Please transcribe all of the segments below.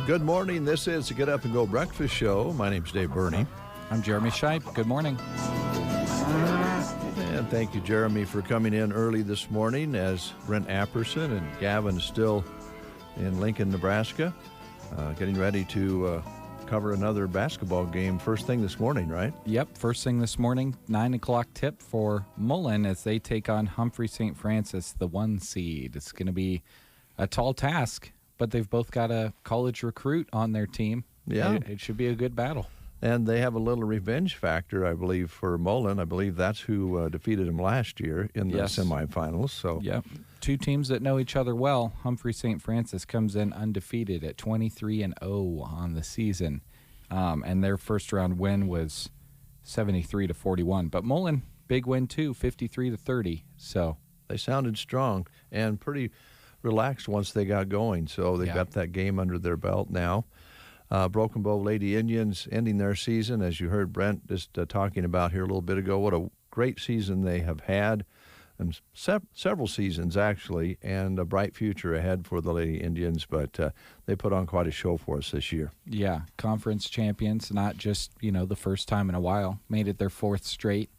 Good morning. This is the Get Up and Go Breakfast Show. My name's Dave Burney. I'm Jeremy Scheib. Good morning. And thank you, Jeremy, for coming in early this morning as Brent Apperson and Gavin is still in Lincoln, Nebraska, getting ready to cover another basketball game first thing this morning, right? Yep, first thing this morning, 9 o'clock tip for Mullen as they take on Humphrey St. Francis, the 1 seed. It's going to be a tall task, but they've both got a college recruit on their team. Yeah. It should be a good battle. And they have a little revenge factor, I believe, for Mullen. I believe that's who defeated him last year in the semifinals. So, yep. Two teams that know each other well. Humphrey St. Francis comes in undefeated at 23-0 on the season. And their first round win was 73-41. But Mullen, big win too, 53-30. So they sounded strong and pretty relaxed once they got going. So they've got that game under their belt now. Broken Bow Lady Indians ending their season, as you heard Brent just talking about here a little bit ago. What a great season they have had, and several seasons actually, and a bright future ahead for the Lady Indians. But they put on quite a show for us this year. Yeah, conference champions, not just the first time in a while. Made it their 4th straight.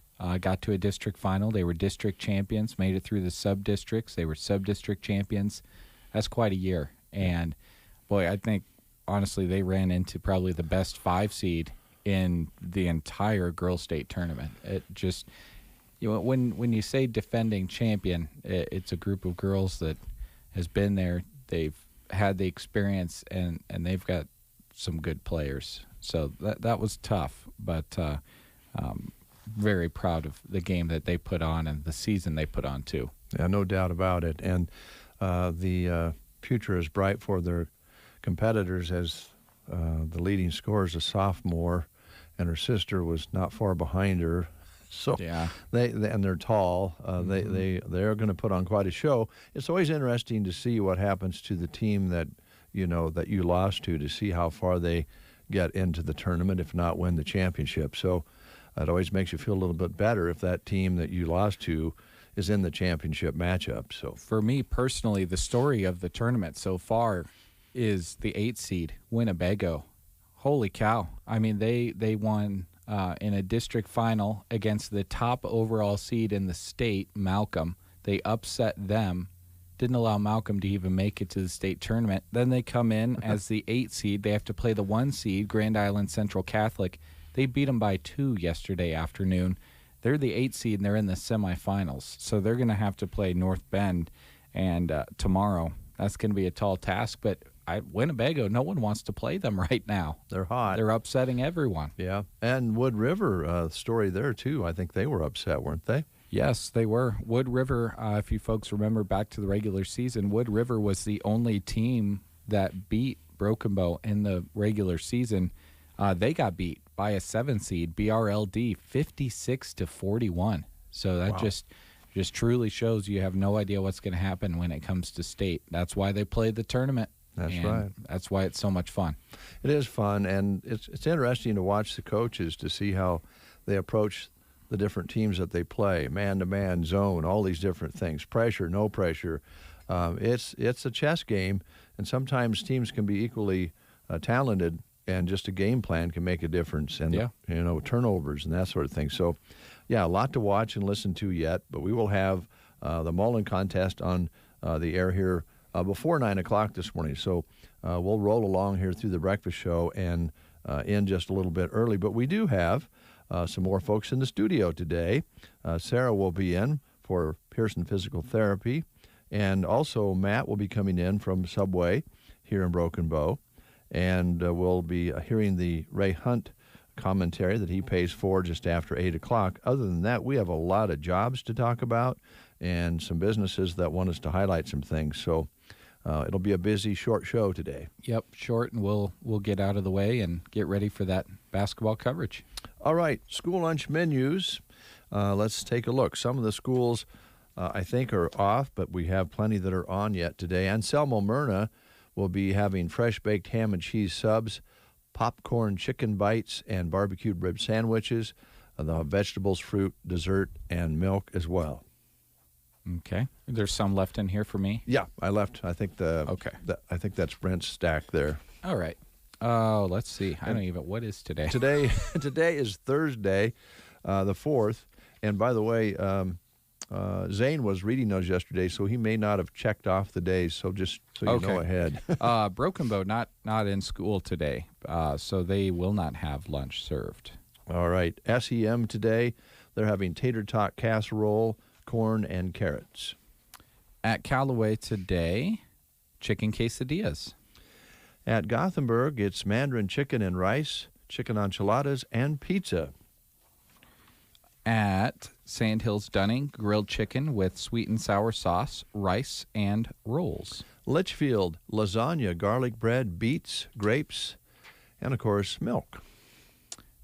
Got to a district final. They were district champions, made it through the sub-districts. They were sub-district champions. That's quite a year. And, boy, I think, honestly, they ran into probably the best 5 seed in the entire girls' state tournament. It just, when you say defending champion, it's a group of girls that has been there. They've had the experience, and they've got some good players. So that was tough, but very proud of the game that they put on and the season they put on, too. Yeah, no doubt about it. And the future is bright for their competitors as the leading scorer is a sophomore, and her sister was not far behind her. So they're tall. They're going to put on quite a show. It's always interesting to see what happens to the team that you lost to see how far they get into the tournament, if not win the championship. So it always makes you feel a little bit better if that team that you lost to is in the championship matchup. So for me personally, the story of the tournament so far is the 8th seed, Winnebago. Holy cow. I mean, they won in a district final against the top overall seed in the state, Malcolm. They upset them, didn't allow Malcolm to even make it to the state tournament. Then they come in as the 8th seed. They have to play the 1 seed, Grand Island Central Catholic. They beat them by 2 yesterday afternoon. They're the 8th seed, and they're in the semifinals. So they're going to have to play North Bend and tomorrow. That's going to be a tall task, but Winnebago, no one wants to play them right now. They're hot. They're upsetting everyone. Yeah, and Wood River, story there, too. I think they were upset, weren't they? Yes, they were. Wood River, if you folks remember back to the regular season, Wood River was the only team that beat Broken Bow in the regular season. They got beat by a 7 seed, BRLD, 56-41. So that just truly shows you have no idea what's going to happen when it comes to state. That's why they played the tournament. That's right. That's why it's so much fun. It is fun, and it's interesting to watch the coaches to see how they approach the different teams that they play, man-to-man, zone, all these different things, pressure, no pressure. It's a chess game, and sometimes teams can be equally talented, and just a game plan can make a difference, and turnovers and that sort of thing. So, a lot to watch and listen to yet, but we will have the Mullen contest on the air here before 9 o'clock this morning. So we'll roll along here through the breakfast show and end just a little bit early. But we do have some more folks in the studio today. Sarah will be in for Pearson Physical Therapy. And also Matt will be coming in from Subway here in Broken Bow. And we'll be hearing the Ray Hunt commentary that he pays for just after 8 o'clock. Other than that, we have a lot of jobs to talk about and some businesses that want us to highlight some things. So it'll be a busy, short show today. Yep, short, and we'll get out of the way and get ready for that basketball coverage. All right, school lunch menus. Let's take a look. Some of the schools, I think, are off, but we have plenty that are on yet today. Anselmo Myrna will be having fresh-baked ham and cheese subs, popcorn chicken bites, and barbecued rib sandwiches. They'll have vegetables, fruit, dessert, and milk as well. Okay. There's some left in here for me? Yeah, I left. I think I think that's Brent's stack there. All right. Oh, let's see. I don't even. What is today? Today is Thursday, the 4th. And by the way, Zane was reading those yesterday, so he may not have checked off the days. So just so you know ahead. Broken Bow not in school today, so they will not have lunch served. All right. SEM today, they're having tater tot casserole, corn, and carrots. At Callaway today, chicken quesadillas. At Gothenburg, it's mandarin chicken and rice, chicken enchiladas, and pizza. At Sandhills Dunning, grilled chicken with sweet and sour sauce, rice, and rolls. Litchfield, lasagna, garlic bread, beets, grapes, and, of course, milk.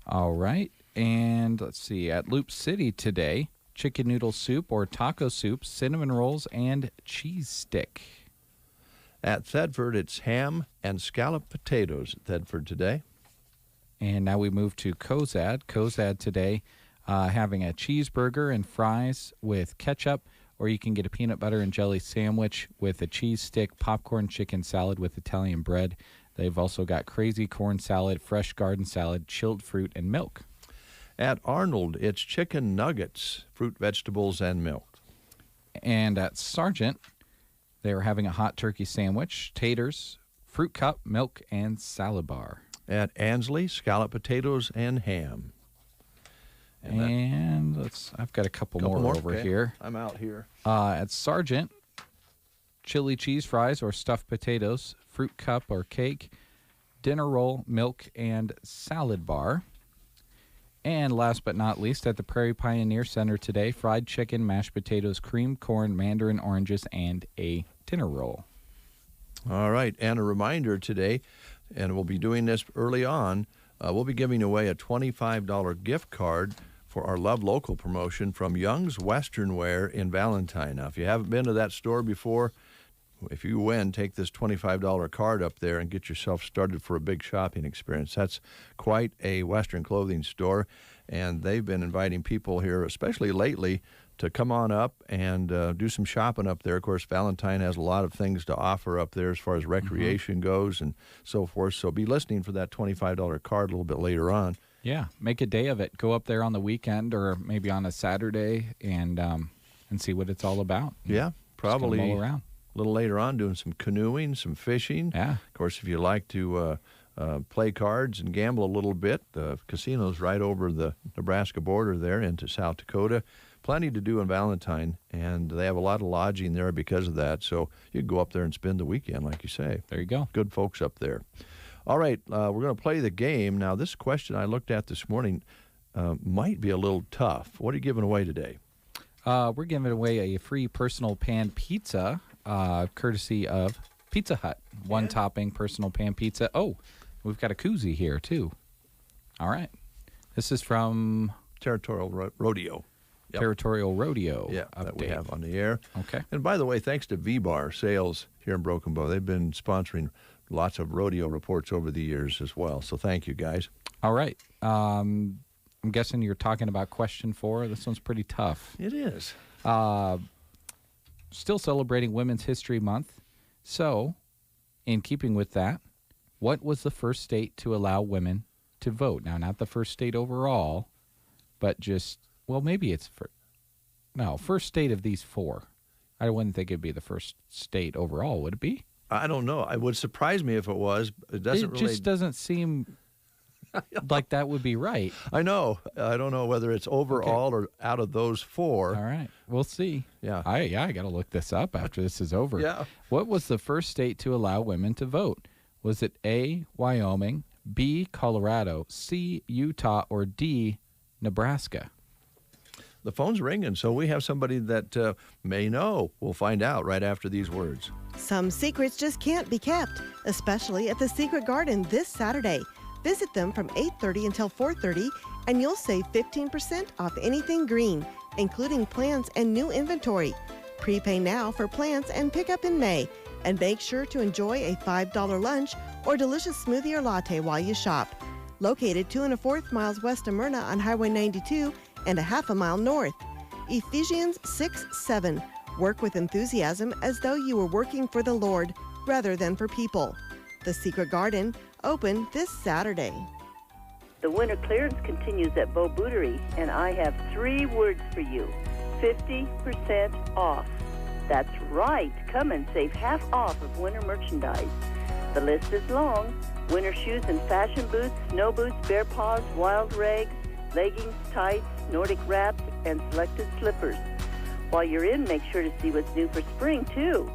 All right. And let's see. At Loop City today, chicken noodle soup or taco soup, cinnamon rolls, and cheese stick. At Thedford, it's ham and scalloped potatoes at Thedford today. And now we move to Cozad. Cozad today having a cheeseburger and fries with ketchup, or you can get a peanut butter and jelly sandwich with a cheese stick, popcorn chicken salad with Italian bread. They've also got crazy corn salad, fresh garden salad, chilled fruit, and milk. At Arnold, it's chicken nuggets, fruit, vegetables, and milk. And at Sargent, they were having a hot turkey sandwich, taters, fruit cup, milk, and salad bar. At Ansley, scalloped potatoes and ham. And I've got a couple more over here. I'm out here. At Sargent, chili cheese fries or stuffed potatoes, fruit cup or cake, dinner roll, milk, and salad bar. And last but not least, at the Prairie Pioneer Center today, fried chicken, mashed potatoes, creamed corn, mandarin oranges, and a dinner roll. All right. And a reminder today, and we'll be doing this early on, we'll be giving away a $25 gift card for our Love Local promotion from Young's Western Wear in Valentine. Now, if you haven't been to that store before, if you win, take this $25 card up there and get yourself started for a big shopping experience. That's quite a Western clothing store, and they've been inviting people here, especially lately, to come on up and do some shopping up there. Of course, Valentine has a lot of things to offer up there as far as recreation goes and so forth. So be listening for that $25 card a little bit later on. Yeah, make a day of it. Go up there on the weekend or maybe on a Saturday and see what it's all about. Yeah, probably roll around. A little later on doing some canoeing, some fishing. Yeah. Of course, if you like to play cards and gamble a little bit, the casino's right over the Nebraska border there into South Dakota. Plenty to do in Valentine, and they have a lot of lodging there because of that. So you can go up there and spend the weekend, like you say. There you go. Good folks up there. All right, we're going to play the game. Now, this question I looked at this morning might be a little tough. What are you giving away today? We're giving away a free personal pan pizza, courtesy of Pizza Hut. One topping personal pan pizza. Oh, we've got a koozie here, too. All right. This is from Territorial Rodeo. Yep. Territorial Rodeo. Yeah, update. that we have on the air. Okay. And by the way, thanks to V-Bar Sales here in Broken Bow. They've been sponsoring lots of rodeo reports over the years as well. So thank you, guys. All right. I'm guessing you're talking about question 4. This one's pretty tough. It is. Still celebrating Women's History Month. So, in keeping with that, what was the first state to allow women to vote? Now, not the first state overall, but just, well, maybe it's first state of these 4. I wouldn't think it'd be the first state overall, would it be? I don't know. It would surprise me if it was. It just doesn't seem like that would be right. I know. I don't know whether it's overall or out of those 4. All right. We'll see. Yeah. I got to look this up after this is over. Yeah. What was the first state to allow women to vote? Was it A, Wyoming, B, Colorado, C, Utah, or D, Nebraska? The phone's ringing, so we have somebody that may know. We'll find out right after these words. Some secrets just can't be kept, especially at the Secret Garden this Saturday. Visit them from 8:30 until 4:30, and you'll save 15% off anything green, including plants and new inventory. Prepay now for plants and pick up in May. And make sure to enjoy a $5 lunch or delicious smoothie or latte while you shop. Located 2 1/4 miles west of Myrna on Highway 92 and a half a mile north. Ephesians 6:7. Work with enthusiasm as though you were working for the Lord rather than for people. The Secret Garden, open this Saturday. The winter clearance continues at Bo Bootery, and I have 3 words for you. 50% off. That's right. Come and save half off of winter merchandise. The list is long. Winter shoes and fashion boots, snow boots, bear paws, wild rags, leggings, tights, Nordic wraps, and selected slippers. While you're in, make sure to see what's new for spring, too.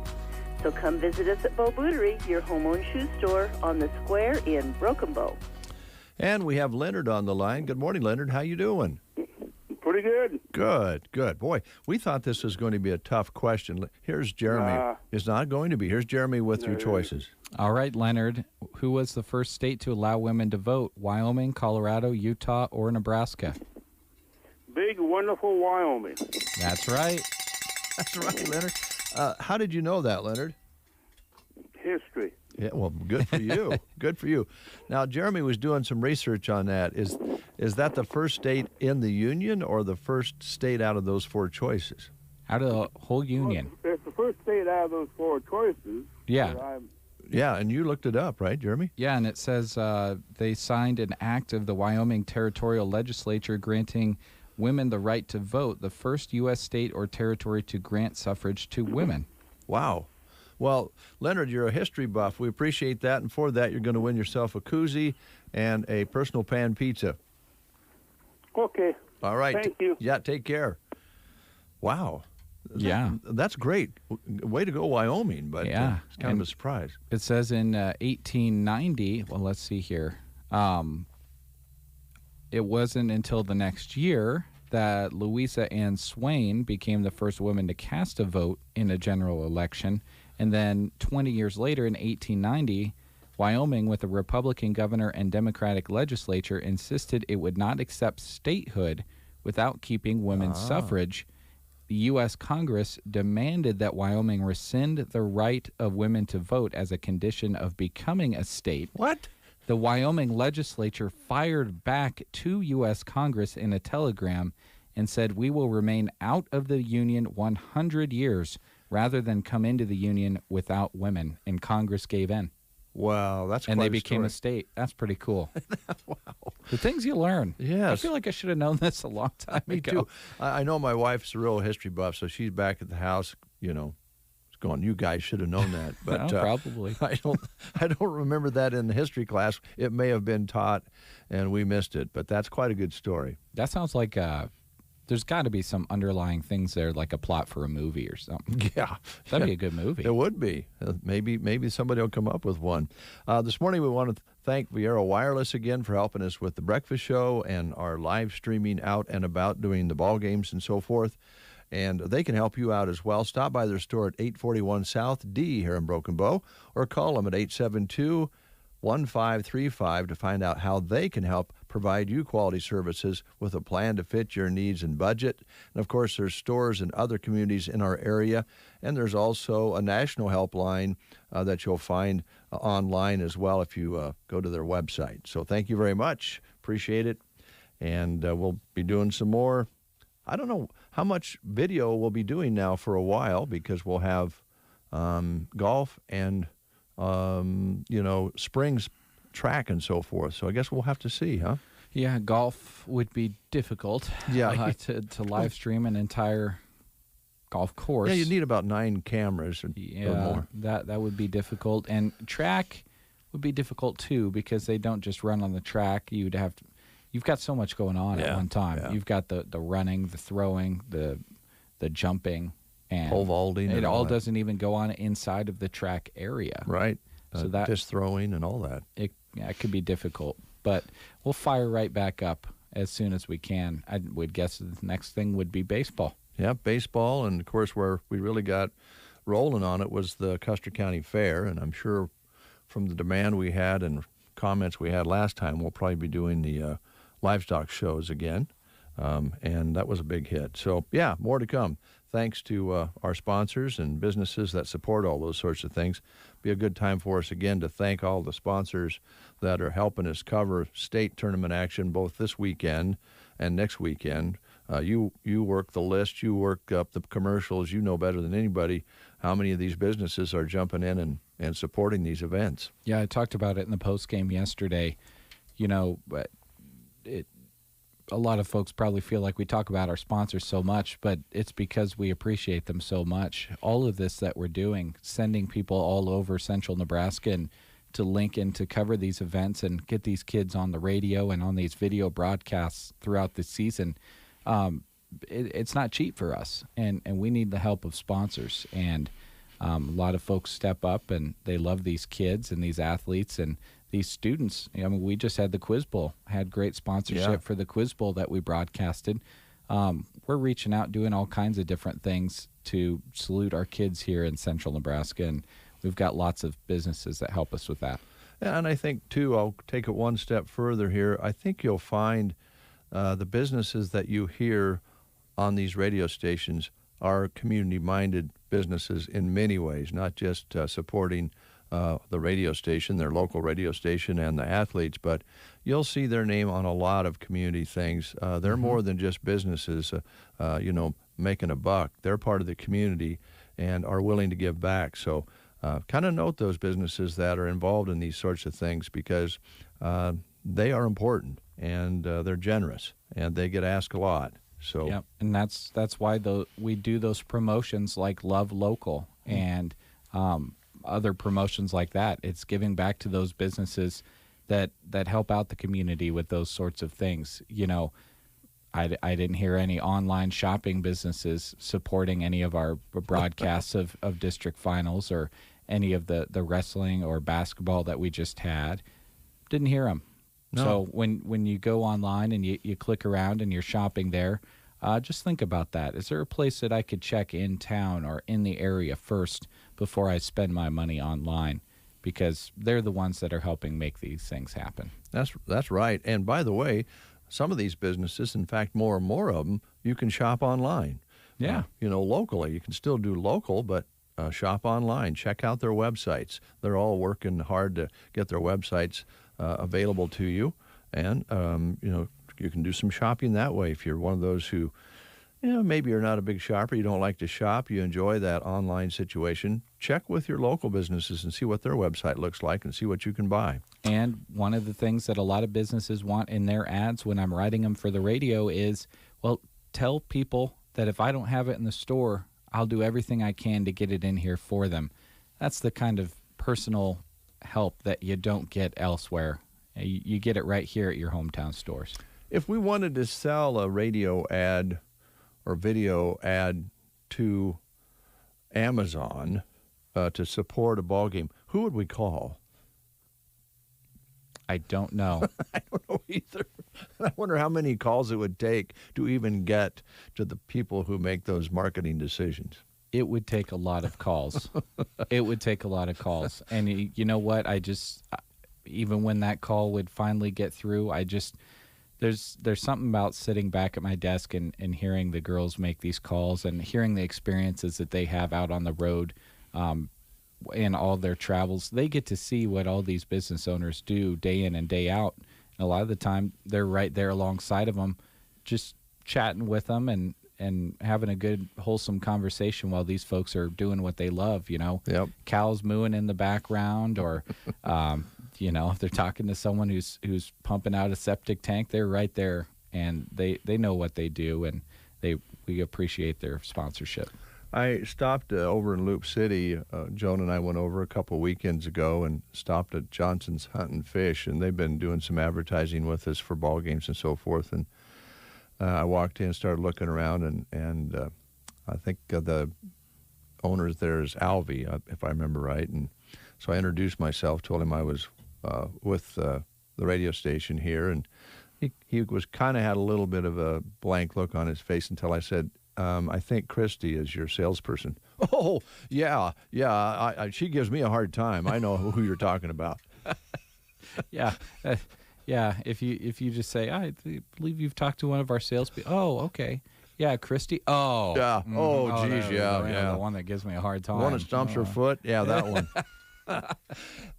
So come visit us at Bo Bootery, your home-owned shoe store on the square in Broken Bow. And we have Leonard on the line. Good morning, Leonard. How you doing? Pretty good. Good. Boy, we thought this was going to be a tough question. Here's Jeremy. It's not going to be. Here's Jeremy with your choices. All right, Leonard. Who was the first state to allow women to vote? Wyoming, Colorado, Utah, or Nebraska? Big, wonderful Wyoming. That's right. That's right, Leonard. How did you know that, Leonard? History. Yeah, well, good for you. Good for you. Now, Jeremy was doing some research on that. Is that the first state in the Union or the first state out of those 4 choices? Out of the whole Union. Well, it's the first state out of those 4 choices. Yeah. Yeah, and you looked it up, right, Jeremy? Yeah, and it says they signed an act of the Wyoming Territorial Legislature granting women the right to vote, the first U.S. state or territory to grant suffrage to women. Wow. Well, Leonard, you're a history buff. We appreciate that, and for that, you're going to win yourself a koozie and a personal pan pizza. Okay. All right. Thank you. Yeah, take care. Wow. Yeah. That's great. Way to go, Wyoming, but yeah. It's kind of a surprise. It says in 1890, well, let's see here. It wasn't until the next year that Louisa Ann Swain became the first woman to cast a vote in a general election. And then 20 years later, in 1890, Wyoming, with a Republican governor and Democratic legislature, insisted it would not accept statehood without keeping women's suffrage. The U.S. Congress demanded that Wyoming rescind the right of women to vote as a condition of becoming a state. What? The Wyoming legislature fired back to U.S. Congress in a telegram and said, "We will remain out of the Union 100 years rather than come into the Union without women." And Congress gave in. Wow, that's quite And they a became story. a state. That's pretty cool. Wow. The things you learn. Yes. I feel like I should have known this a long time Me ago. too. I know my wife's a real history buff, so she's back at the house, going, you guys should have known that. But Well, probably. I don't remember that in the history class. It may have been taught, and we missed it. But that's quite a good story. That sounds like there's got to be some underlying things there, like a plot for a movie or something. Yeah. That'd be a good movie. It would be. Maybe somebody will come up with one. This morning we want to thank Viera Wireless again for helping us with the breakfast show and our live streaming out and about doing the ball games and so forth. And they can help you out as well. Stop by their store at 841 South D here in Broken Bow, or call them at 872-1535 to find out how they can help provide you quality services with a plan to fit your needs and budget. And, of course, there's stores in other communities in our area, and there's also a national helpline that you'll find online as well if you go to their website. So thank you very much. Appreciate it. And we'll be doing some more. I don't know how much video we'll be doing now for a while, because we'll have golf and, springs track and so forth. So I guess we'll have to see, huh? Yeah, golf would be difficult. Yeah. To live stream an entire golf course. Yeah, you need about 9 cameras or more. That would be difficult. And track would be difficult too, because they don't just run on the track. You've got so much going on at one time. Yeah. You've got the running, the throwing, the jumping, and pole vaulting. It all doesn't even go on inside of the track area. Right. So that disc throwing and all that. it could be difficult. But we'll fire right back up as soon as we can. I would guess the next thing would be baseball. Yeah, baseball, and of course where we really got rolling on it was the Custer County Fair, and I'm sure from the demand we had and comments we had last time, we'll probably be doing the livestock shows again, and that was a big hit. So, yeah, more to come. Thanks to our sponsors and businesses that support all those sorts of things. Be a good time for us again to thank all the sponsors that are helping us cover state tournament action both this weekend and next weekend. You work the list, you work up the commercials, you know better than anybody how many of these businesses are jumping in and supporting these events. Yeah, I talked about it in the post game yesterday. You know, a lot of folks probably feel like we talk about our sponsors so much, but it's because we appreciate them so much. All of this that we're doing, sending people all over central Nebraska and to Lincoln to cover these events and get these kids on the radio and on these video broadcasts throughout the season, it's not cheap for us, and we need the help of sponsors. And a lot of folks step up, and they love these kids and these athletes and these students. I mean, we just had the Quiz Bowl, had great sponsorship for the Quiz Bowl that we broadcasted. We're reaching out, doing all kinds of different things to salute our kids here in central Nebraska, and we've got lots of businesses that help us with that. Yeah, and I think, too, I'll take it one step further here. I think you'll find the businesses that you hear on these radio stations are community-minded businesses in many ways, not just supporting the radio station, their local radio station, and the athletes, but you'll see their name on a lot of community things. They're more than just businesses, making a buck. They're part of the community and are willing to give back. So kind of note those businesses that are involved in these sorts of things, because they are important, and they're generous, and they get asked a lot. So yeah, and that's why we do those promotions like Love Local and other promotions like that. It's giving back to those businesses that help out the community with those sorts of things. You know, I didn't hear any online shopping businesses supporting any of our broadcasts of district finals or any of the wrestling or basketball that we just had. Didn't hear them. No. So when you go online and you click around and you're shopping there, just think about that. Is there a place that I could check in town or in the area first before I spend my money online? Because they're the ones that are helping make these things happen. That's right. And by the way, some of these businesses, in fact, more and more of them, you can shop online. Yeah. Locally. You can still do local, but shop online. Check out their websites. They're all working hard to get their websites available to you. And, you can do some shopping that way. If you're one of those who, maybe you're not a big shopper, you don't like to shop, you enjoy that online situation, check with your local businesses and see what their website looks like and see what you can buy. And one of the things that a lot of businesses want in their ads when I'm writing them for the radio is, well, tell people that if I don't have it in the store, I'll do everything I can to get it in here for them. That's the kind of personal help that you don't get elsewhere. You get it right here at your hometown stores. If we wanted to sell a radio ad or video ad to Amazon to support a ball game, who would we call? I don't know. I don't know either. I wonder how many calls it would take to even get to the people who make those marketing decisions. It would take a lot of calls. It would take a lot of calls. And you know what? Even when that call would finally get through, there's something about sitting back at my desk and hearing the girls make these calls and hearing the experiences that they have out on the road in all their travels. They get to see what all these business owners do day in and day out. And a lot of the time, they're right there alongside of them, just chatting with them and having a good, wholesome conversation while these folks are doing what they love, Yep. Cows mooing in the background or, if they're talking to someone who's pumping out a septic tank, they're right there and they know what they do, and we appreciate their sponsorship. I stopped over in Loop City. Joan and I went over a couple weekends ago and stopped at Johnson's Hunt and Fish, and they've been doing some advertising with us for ball games and so forth. And I walked in and started looking around, and I think the owner there is Alvy, if I remember right. And so I introduced myself, told him I was with the radio station here, and he was kind of had a little bit of a blank look on his face until I said, I think Christy is your salesperson. Oh, yeah. She gives me a hard time. I know who you're talking about. Yeah. Yeah, if you just say, I believe you've talked to one of our salespeople. Oh, okay. Yeah, Christy. Oh. Yeah. Oh, geez, yeah. The one that gives me a hard time. One that stomps her foot. Yeah, that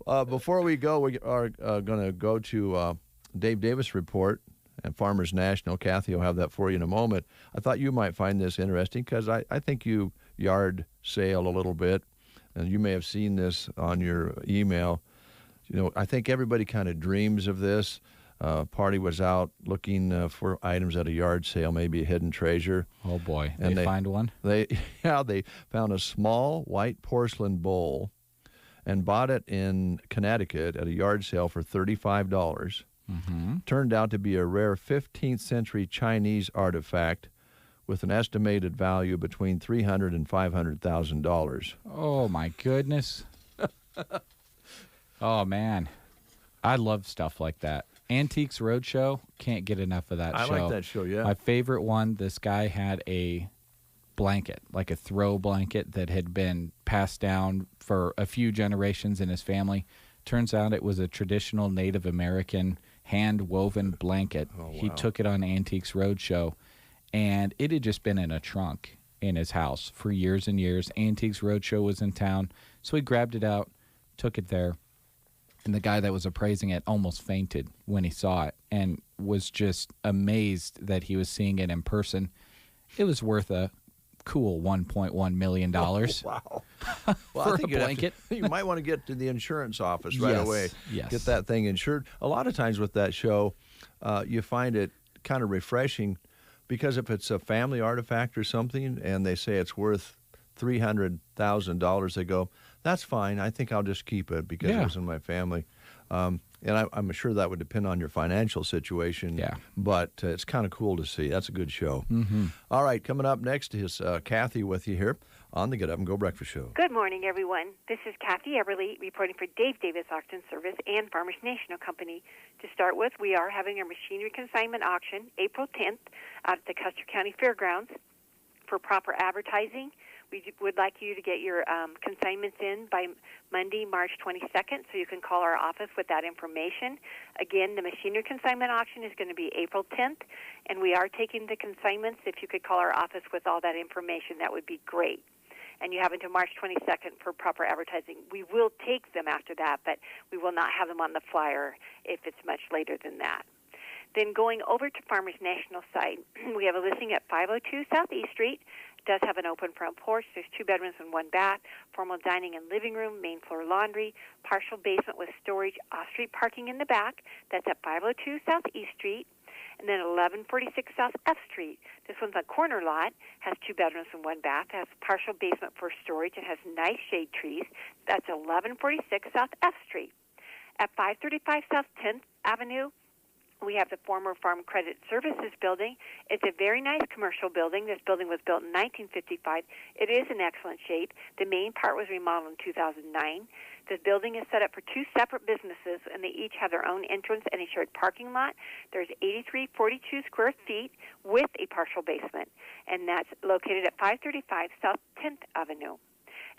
one. Before we go, we are going to go to Dave Davis Report and Farmers National. Kathy will have that for you in a moment. I thought you might find this interesting because I think you yard sale a little bit, and you may have seen this on your email. You know, I think everybody kind of dreams of this. Party was out looking for items at a yard sale, maybe a hidden treasure. Oh boy, and they find one? They found a small white porcelain bowl and bought it in Connecticut at a yard sale for $35. Mm-hmm. Turned out to be a rare 15th century Chinese artifact with an estimated value between $300,000 and $500,000. Oh my goodness. Oh man, I love stuff like that. Antiques Roadshow, can't get enough of that show. I like that show, yeah. My favorite one, this guy had a blanket, like a throw blanket that had been passed down for a few generations in his family. Turns out it was a traditional Native American hand-woven blanket. Oh, wow. He took it on Antiques Roadshow, and it had just been in a trunk in his house for years and years. Antiques Roadshow was in town, so he grabbed it out, took it there. And the guy that was appraising it almost fainted when he saw it and was just amazed that he was seeing it in person. It was worth a cool $1.1 million. Oh, wow. Well, for I think a blanket. You might want to get to the insurance office right away. Yes. Get that thing insured. A lot of times with that show, you find it kind of refreshing because if it's a family artifact or something and they say it's worth $300,000, they go, that's fine. I think I'll just keep it because it was in my family. And I'm sure that would depend on your financial situation. Yeah. But it's kind of cool to see. That's a good show. Mm-hmm. All right, coming up next is Kathy with you here on the Get Up and Go Breakfast Show. Good morning, everyone. This is Kathy Eberle reporting for Dave Davis Auction Service and Farmers National Company. To start with, we are having our machinery consignment auction April 10th out at the Custer County Fairgrounds. For proper advertising, we would like you to get your consignments in by Monday, March 22nd, so you can call our office with that information. Again, the machinery consignment auction is going to be April 10th, and we are taking the consignments. If you could call our office with all that information, that would be great. And you have until March 22nd for proper advertising. We will take them after that, but we will not have them on the flyer if it's much later than that. Then going over to Farmers National site, we have a listing at 502 Southeast Street. It does have an open front porch. There's 2 bedrooms and 1 bath, formal dining and living room, main floor laundry, partial basement with storage, off-street parking in the back. That's at 502 Southeast Street. And then 1146 South F Street. This one's a corner lot, has 2 bedrooms and 1 bath, has partial basement for storage, and has nice shade trees. That's 1146 South F Street. At 535 South 10th Avenue, we have the former Farm Credit Services building. It's a very nice commercial building. This building was built in 1955. It is in excellent shape. The main part was remodeled in 2009. This building is set up for 2 separate businesses, and they each have their own entrance and a shared parking lot. There's 8342 square feet with a partial basement, and that's located at 535 South 10th Avenue.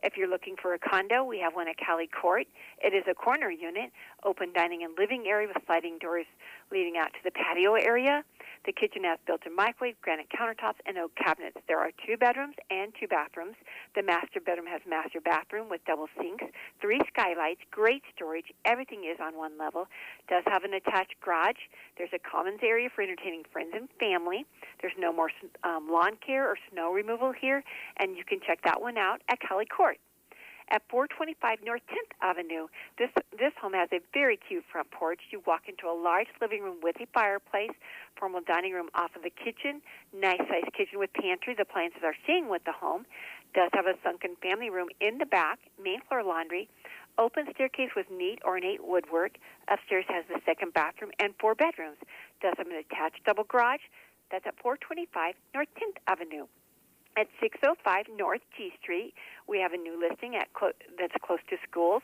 If you're looking for a condo, we have one at Cali Court. It is a corner unit, open dining and living area with sliding doors leading out to the patio area. The kitchen has built-in microwave, granite countertops, and oak cabinets. There are 2 bedrooms and 2 bathrooms. The master bedroom has master bathroom with double sinks, 3 skylights, great storage. Everything is on one level. Does have an attached garage. There's a commons area for entertaining friends and family. There's no more lawn care or snow removal here, and you can check that one out at Cali Court. At 425 North 10th Avenue, this home has a very cute front porch. You walk into a large living room with a fireplace, formal dining room off of the kitchen, nice-sized kitchen with pantry. The appliances are staying with the home. Does have a sunken family room in the back, main floor laundry, open staircase with neat ornate woodwork. Upstairs has the 2nd bathroom and 4 bedrooms. Does have an attached double garage. That's at 425 North 10th Avenue. At 605 North G Street, we have a new listing that's close to schools.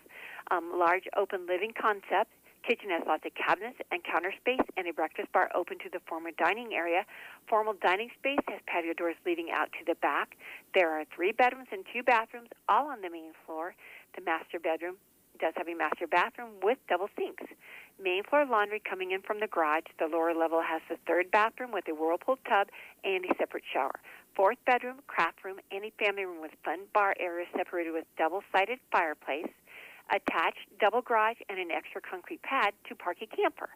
Large open living concept, Kitchen has lots of cabinets and counter space and a breakfast bar open to the formal dining area. Formal dining space has patio doors leading out to the back. There are 3 bedrooms and 2 bathrooms, all on the main floor. The master bedroom does have a master bathroom with double sinks. Main floor laundry coming in from the garage. The lower level has the 3rd bathroom with a whirlpool tub and a separate shower. 4th bedroom, craft room, and a family room with fun bar area separated with double-sided fireplace. Attached double garage and an extra concrete pad to park a camper.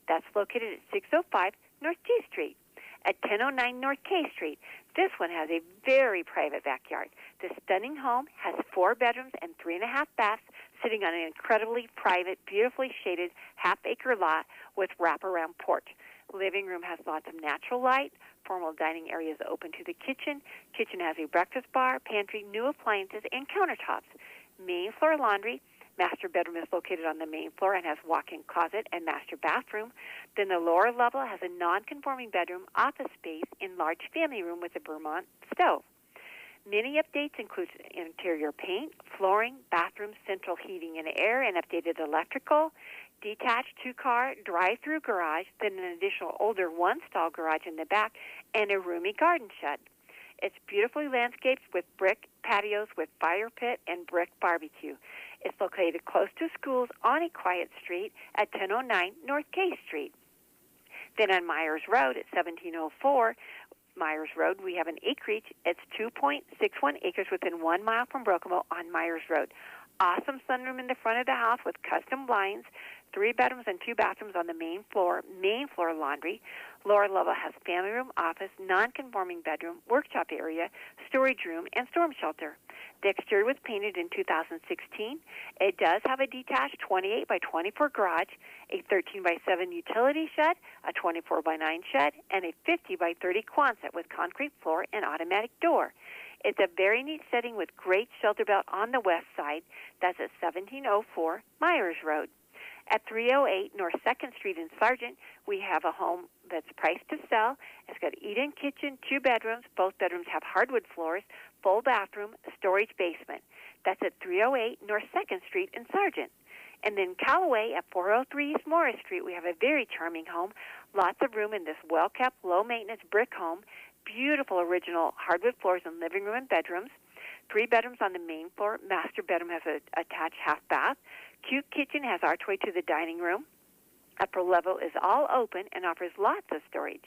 That's located at 605 North G Street. At 1009 North K Street, this one has a very private backyard. The stunning home has 4 bedrooms and 3.5 baths sitting on an incredibly private, beautifully shaded half-acre lot with wraparound porch. Living room has lots of natural light. Formal dining area is open to the kitchen. Kitchen has a breakfast bar, pantry, new appliances, and countertops. Main floor laundry. Master bedroom is located on the main floor and has walk-in closet and master bathroom. Then the lower level has a non-conforming bedroom, office space, and large family room with a Vermont stove. Many updates include interior paint, flooring, bathrooms, central heating and air, and updated electrical, detached 2-car drive-through garage, then an additional older 1-stall garage in the back, and a roomy garden shed. It's beautifully landscaped with brick patios with fire pit and brick barbecue. It's located close to schools on a quiet street at 1009 North K Street. Then on Myers Road at 1704 Myers Road, we have an acreage. It's 2.61 acres within 1 mile from Broken Bow on Myers Road. Awesome sunroom in the front of the house with custom blinds, 3 bedrooms and 2 bathrooms on the main floor laundry. Lower level has family room, office, non-conforming bedroom, workshop area, storage room, and storm shelter. The exterior was painted in 2016. It does have a detached 28 by 24 garage, a 13 by 7 utility shed, a 24 by 9 shed, and a 50 by 30 Quonset with concrete floor and automatic door. It's a very neat setting with great shelter belt on the west side. That's at 1704 Myers Road. At 308 North 2nd Street in Sargent, we have a home that's priced to sell. It's got eat-in kitchen, 2 bedrooms. Both bedrooms have hardwood floors, full bathroom, storage basement. That's at 308 North 2nd Street in Sargent. And then Callaway at 403 East Morris Street, we have a very charming home. Lots of room in this well-kept, low-maintenance brick home. Beautiful original hardwood floors in living room and bedrooms. 3 bedrooms on the main floor. Master bedroom has an attached half bath. Cute kitchen has archway to the dining room. Upper level is all open and offers lots of storage.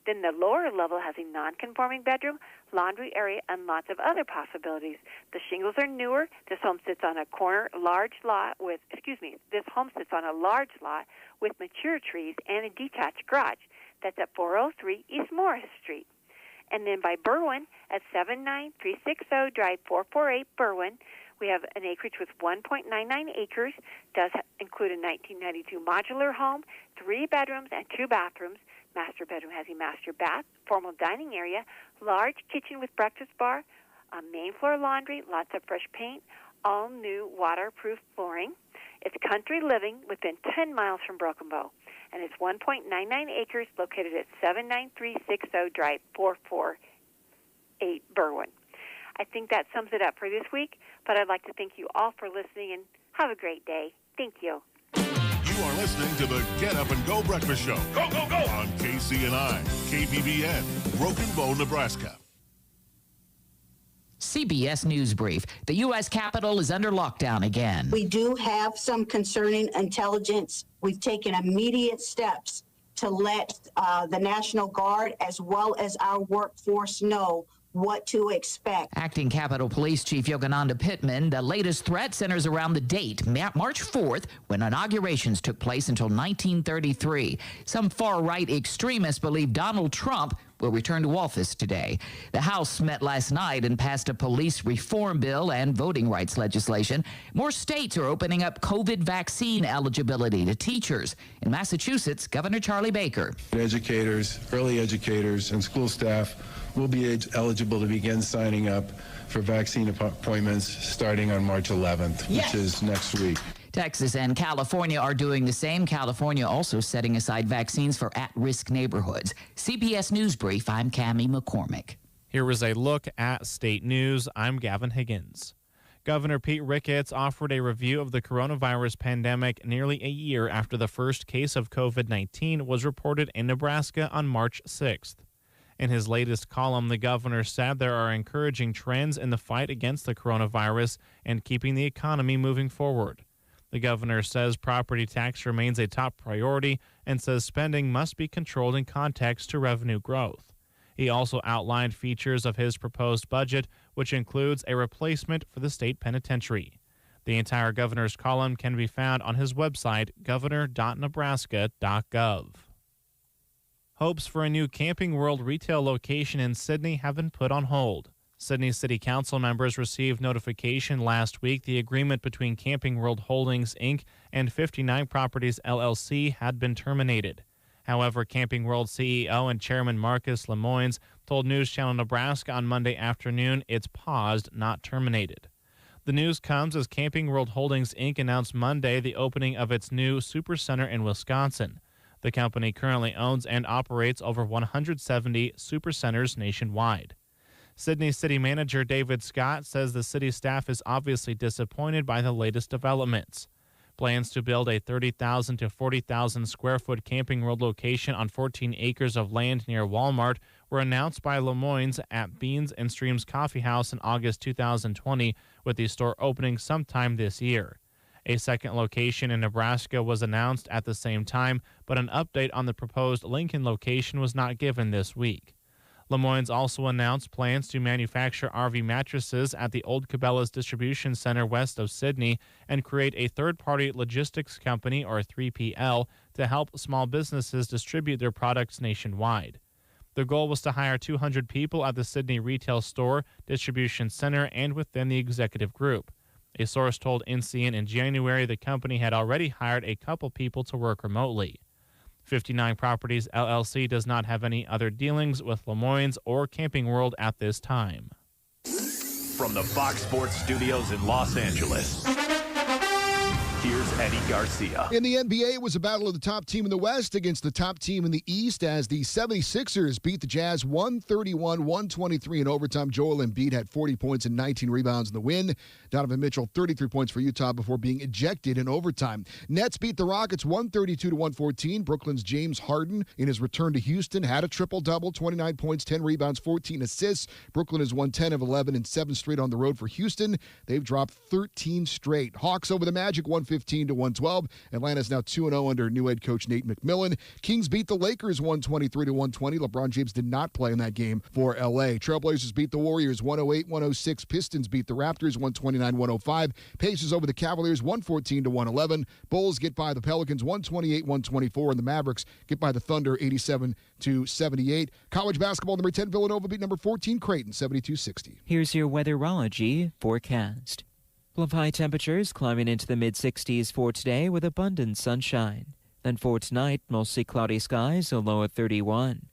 Then the lower level has a non-conforming bedroom, laundry area, and lots of other possibilities. The shingles are newer. This home sits on a large lot with mature trees and a detached garage. That's at 403 East Morris Street. And then by Berwyn at 79360 Drive 448 Berwyn, we have an acreage with 1.99 acres. Does include a 1992 modular home, 3 bedrooms and 2 bathrooms. Master bedroom has a master bath, formal dining area, large kitchen with breakfast bar, main floor laundry, lots of fresh paint, all new waterproof flooring. It's country living within 10 miles from Broken Bow. And it's 1.99 acres located at 79360 Drive 448 Berwyn. I think that sums it up for this week, but I'd like to thank you all for listening and have a great day. Thank you. You are listening to the Get Up and Go Breakfast Show. Go, go, go! On KCNI, KBBN, Broken Bow, Nebraska. CBS News Brief. The U.S. Capitol is under lockdown again. We do have some concerning intelligence. We've taken immediate steps to let the National Guard as well as our workforce know what to expect. Acting Capitol Police Chief Yogananda Pittman, the latest threat centers around the date, March 4th, when inaugurations took place until 1933. Some far-right extremists believe Donald Trump will return to office today. The House met last night and passed a police reform bill and voting rights legislation. More states are opening up COVID vaccine eligibility to teachers. In Massachusetts, Governor Charlie Baker. Educators, early educators, and school staff will be eligible to begin signing up for vaccine appointments starting on March 11th, which is next week. Texas and California are doing the same. California also setting aside vaccines for at-risk neighborhoods. CBS News Brief, I'm Cammie McCormick. Here was a look at state news. I'm Gavin Higgins. Governor Pete Ricketts offered a review of the coronavirus pandemic nearly a year after the first case of COVID-19 was reported in Nebraska on March 6th. In his latest column, the governor said there are encouraging trends in the fight against the coronavirus and keeping the economy moving forward. The governor says property tax remains a top priority and says spending must be controlled in context to revenue growth. He also outlined features of his proposed budget, which includes a replacement for the state penitentiary. The entire governor's column can be found on his website, governor.nebraska.gov. Hopes for a new Camping World retail location in Sydney have been put on hold. Sydney City Council members received notification last week the agreement between Camping World Holdings, Inc. and 59 Properties, LLC had been terminated. However, Camping World CEO and Chairman Marcus Lemoynes told News Channel Nebraska on Monday afternoon it's paused, not terminated. The news comes as Camping World Holdings, Inc. announced Monday the opening of its new supercenter in Wisconsin. The company currently owns and operates over 170 supercenters nationwide. Sydney City Manager David Scott says the city staff is obviously disappointed by the latest developments. Plans to build a 30,000 to 40,000 square foot Camping World location on 14 acres of land near Walmart were announced by Lemoynes at Beans and Streams Coffee House in August 2020, with the store opening sometime this year. A second location in Nebraska was announced at the same time, but an update on the proposed Lincoln location was not given this week. Lemoynes also announced plans to manufacture RV mattresses at the Old Cabela's Distribution Center west of Sydney and create a third-party logistics company, or 3PL, to help small businesses distribute their products nationwide. The goal was to hire 200 people at the Sydney retail store, distribution center, and within the executive group. A source told NCN in January the company had already hired a couple people to work remotely. 59 Properties LLC does not have any other dealings with Lemoynes or Camping World at this time. From the Fox Sports Studios in Los Angeles, here's Eddie Garcia. In the NBA, it was a battle of the top team in the West against the top team in the East as the 76ers beat the Jazz 131-123 in overtime. Joel Embiid had 40 points and 19 rebounds in the win. Donovan Mitchell, 33 points for Utah before being ejected in overtime. Nets beat the Rockets 132-114. Brooklyn's James Harden, in his return to Houston, had a triple-double, 29 points, 10 rebounds, 14 assists. Brooklyn has won 10 of 11 and 7 straight on the road for Houston. They've dropped 13 straight. Hawks over the Magic 115-112. Atlanta is now 2-0 under new head coach Nate McMillan. Kings beat the Lakers 123-120. LeBron James did not play in that game for L.A. Trailblazers beat the Warriors 108-106. Pistons beat the Raptors 129-105. Pacers over the Cavaliers 114-111. Bulls get by the Pelicans 128-124. And the Mavericks get by the Thunder 87-78. College basketball, number 10 Villanova beat number 14 Creighton 72-60. Here's your Weatherology forecast. Full of high temperatures climbing into the mid-60s for today with abundant sunshine. Then for tonight, mostly cloudy skies, a low of 31.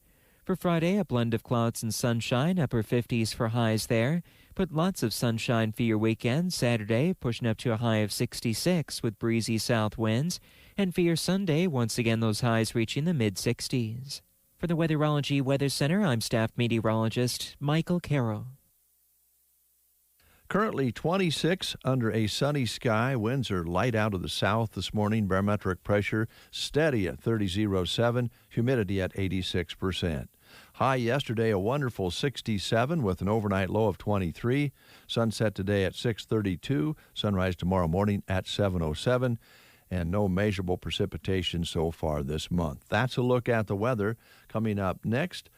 For Friday, a blend of clouds and sunshine, upper 50s for highs there. But lots of sunshine for your weekend. Saturday, pushing up to a high of 66 with breezy south winds. And for your Sunday, once again those highs reaching the mid-60s. For the Weatherology Weather Center, I'm staff meteorologist Michael Carroll. Currently 26 under a sunny sky. Winds are light out of the south this morning. Barometric pressure steady at 30.07. Humidity at 86%. High yesterday, a wonderful 67 with an overnight low of 23. Sunset today at 6:32. Sunrise tomorrow morning at 7:07. And no measurable precipitation so far this month. That's a look at the weather. Coming up next,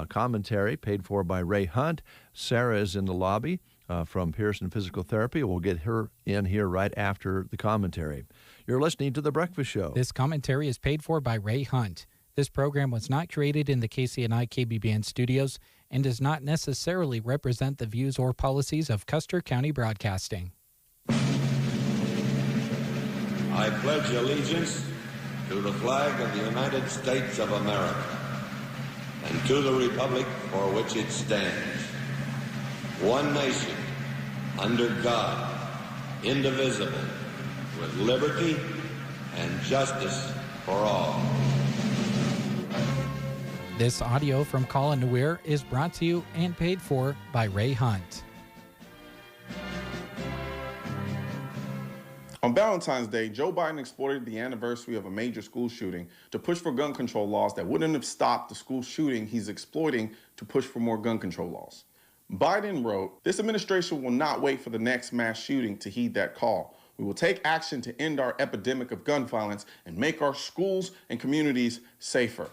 commentary paid for by Ray Hunt. Sarah is in the lobby from Pearson Physical Therapy. We'll get her in here right after the commentary. You're listening to The Breakfast Show. This commentary is paid for by Ray Hunt. This program was not created in the KCNI KBBN studios and does not necessarily represent the views or policies of Custer County Broadcasting. I pledge allegiance to the flag of the United States of America and to the republic for which it stands, one nation, under God, indivisible, with liberty and justice for all. This audio from Colin Weir is brought to you and paid for by Ray Hunt. On Valentine's Day, Joe Biden exploited the anniversary of a major school shooting to push for gun control laws that wouldn't have stopped the school shooting he's exploiting to push for more gun control laws. Biden wrote, "This administration will not wait for the next mass shooting to heed that call. We will take action to end our epidemic of gun violence and make our schools and communities safer.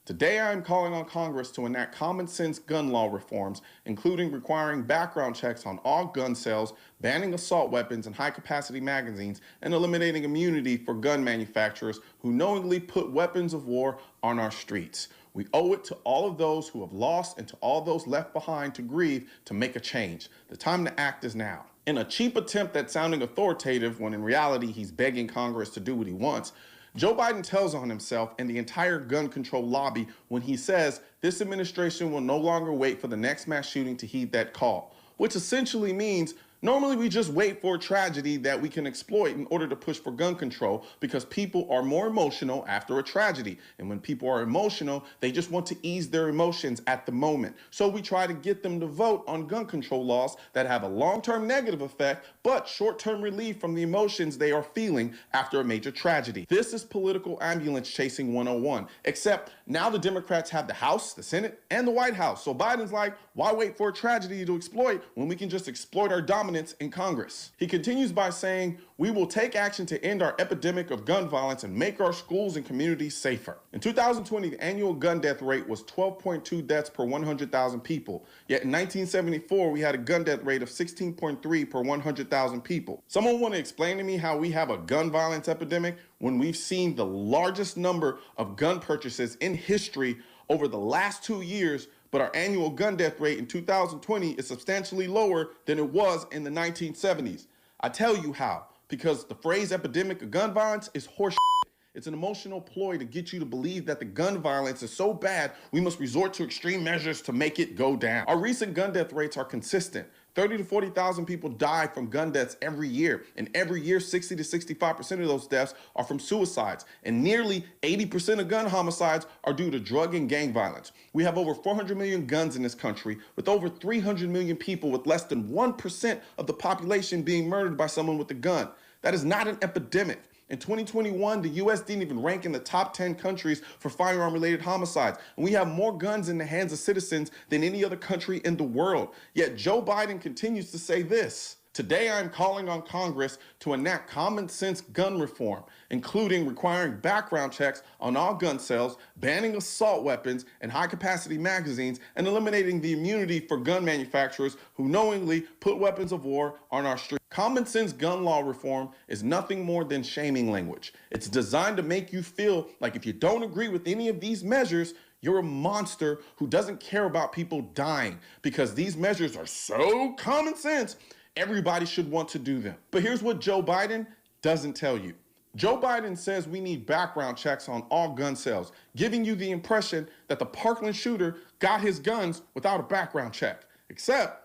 Today, I am calling on Congress to enact common sense gun law reforms, including requiring background checks on all gun sales, banning assault weapons and high-capacity magazines, and eliminating immunity for gun manufacturers who knowingly put weapons of war on our streets. We owe it to all of those who have lost and to all those left behind to grieve to make a change. The time to act is now." In a cheap attempt at sounding authoritative when in reality he's begging Congress to do what he wants, Joe Biden tells on himself and the entire gun control lobby when he says this administration will no longer wait for the next mass shooting to heed that call, which essentially means normally we just wait for a tragedy that we can exploit in order to push for gun control because people are more emotional after a tragedy. And when people are emotional, they just want to ease their emotions at the moment. So we try to get them to vote on gun control laws that have a long-term negative effect, but short-term relief from the emotions they are feeling after a major tragedy. This is political ambulance chasing 101, except now the Democrats have the House, the Senate, and the White House. So Biden's like, why wait for a tragedy to exploit when we can just exploit our dominance in Congress? He continues by saying, "We will take action to end our epidemic of gun violence and make our schools and communities safer." In 2020, the annual gun death rate was 12.2 deaths per 100,000 people. Yet in 1974, we had a gun death rate of 16.3 per 100,000 people. Someone want to explain to me how we have a gun violence epidemic when we've seen the largest number of gun purchases in history over the last 2 years, but our annual gun death rate in 2020 is substantially lower than it was in the 1970s. I tell you how, because the phrase epidemic of gun violence is horse shit. It's an emotional ploy to get you to believe that the gun violence is so bad, we must resort to extreme measures to make it go down. Our recent gun death rates are consistent. 30 to 40,000 people die from gun deaths every year. And every year, 60 to 65% of those deaths are from suicides. And nearly 80% of gun homicides are due to drug and gang violence. We have over 400 million guns in this country, with over 300 million people with less than 1% of the population being murdered by someone with a gun. That is not an epidemic. In 2021, the U.S. didn't even rank in the top 10 countries for firearm-related homicides. And we have more guns in the hands of citizens than any other country in the world. Yet Joe Biden continues to say this: "Today I am calling on Congress to enact common sense gun reform, including requiring background checks on all gun sales, banning assault weapons and high-capacity magazines, and eliminating the immunity for gun manufacturers who knowingly put weapons of war on our streets." Common sense gun law reform is nothing more than shaming language. It's designed to make you feel like if you don't agree with any of these measures, you're a monster who doesn't care about people dying, because these measures are so common sense, everybody should want to do them. But here's what Joe Biden doesn't tell you. Joe Biden says we need background checks on all gun sales, giving you the impression that the Parkland shooter got his guns without a background check. Except,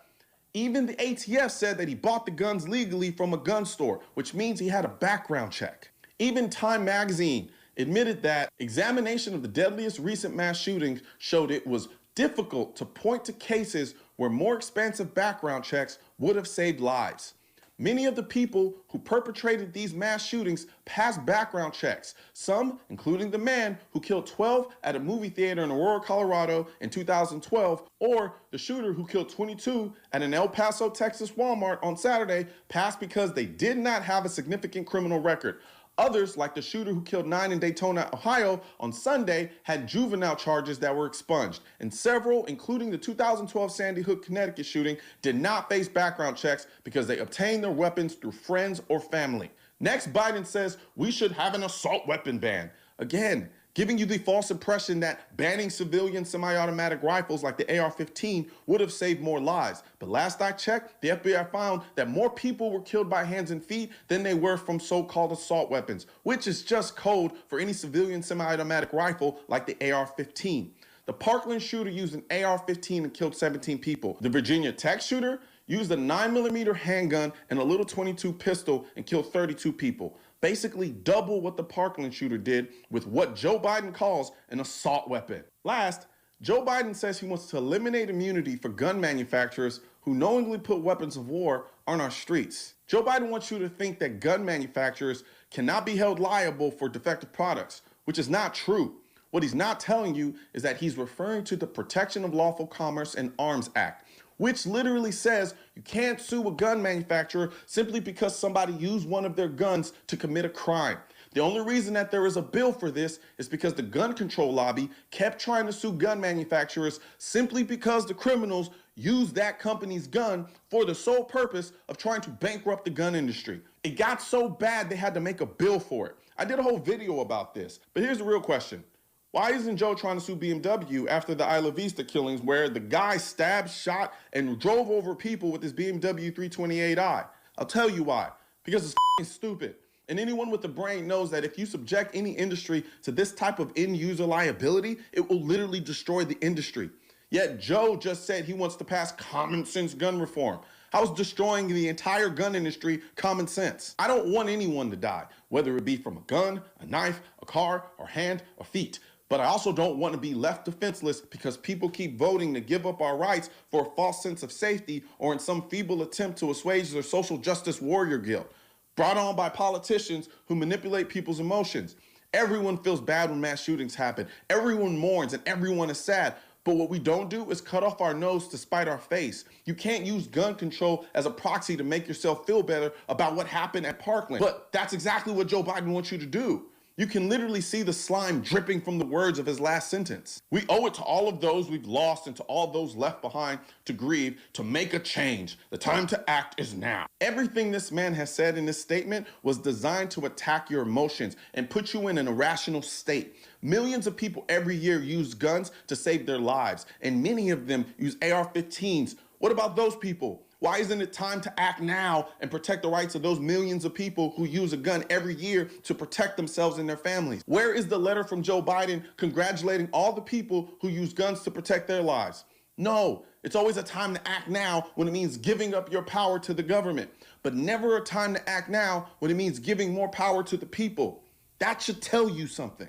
even the ATF said that he bought the guns legally from a gun store, which means he had a background check. Even Time magazine admitted that examination of the deadliest recent mass shootings showed it was difficult to point to cases where more expansive background checks would have saved lives. Many of the people who perpetrated these mass shootings passed background checks, some including the man who killed 12 at a movie theater in Aurora, Colorado in 2012, or the shooter who killed 22 at an El Paso, Texas Walmart on Saturday, passed because they did not have a significant criminal record. Others, like the shooter who killed 9 in Daytona, Ohio on Sunday, had juvenile charges that were expunged. And several, including the 2012 Sandy Hook, Connecticut shooting, did not face background checks because they obtained their weapons through friends or family. Next, Biden says we should have an assault weapon ban. Again, giving you the false impression that banning civilian semi-automatic rifles like the AR-15 would have saved more lives. But last I checked, the FBI found that more people were killed by hands and feet than they were from so-called assault weapons, which is just code for any civilian semi-automatic rifle like the AR-15. The Parkland shooter used an AR-15 and killed 17 people. The Virginia Tech shooter used a 9mm handgun and a little .22 pistol and killed 32 people. Basically double what the Parkland shooter did with what Joe Biden calls an assault weapon. Last, Joe Biden says he wants to eliminate immunity for gun manufacturers who knowingly put weapons of war on our streets. Joe Biden wants you to think that gun manufacturers cannot be held liable for defective products, which is not true. What he's not telling you is that he's referring to the Protection of Lawful Commerce and Arms Act, which literally says you can't sue a gun manufacturer simply because somebody used one of their guns to commit a crime. The only reason that there is a bill for this is because the gun control lobby kept trying to sue gun manufacturers simply because the criminals used that company's gun for the sole purpose of trying to bankrupt the gun industry. It got so bad they had to make a bill for it. I did a whole video about this, but here's the real question. Why isn't Joe trying to sue BMW after the Isla Vista killings where the guy stabbed, shot, and drove over people with his BMW 328i? I'll tell you why. Because it's f***ing stupid. And anyone with a brain knows that if you subject any industry to this type of end-user liability, it will literally destroy the industry. Yet Joe just said he wants to pass common sense gun reform. How's destroying the entire gun industry common sense? I don't want anyone to die, whether it be from a gun, a knife, a car, or hand, or feet. But I also don't want to be left defenseless because people keep voting to give up our rights for a false sense of safety or in some feeble attempt to assuage their social justice warrior guilt, brought on by politicians who manipulate people's emotions. Everyone feels bad when mass shootings happen. Everyone mourns and everyone is sad. But what we don't do is cut off our nose to spite our face. You can't use gun control as a proxy to make yourself feel better about what happened at Parkland. But that's exactly what Joe Biden wants you to do. You can literally see the slime dripping from the words of his last sentence. We owe it to all of those we've lost and to all those left behind to grieve, to make a change. The time to act is now. Everything this man has said in this statement was designed to attack your emotions and put you in an irrational state. Millions of people every year use guns to save their lives, and many of them use AR-15s. What about those people? Why isn't it time to act now and protect the rights of those millions of people who use a gun every year to protect themselves and their families? Where is the letter from Joe Biden congratulating all the people who use guns to protect their lives? No, it's always a time to act now when it means giving up your power to the government, but never a time to act now when it means giving more power to the people. That should tell you something.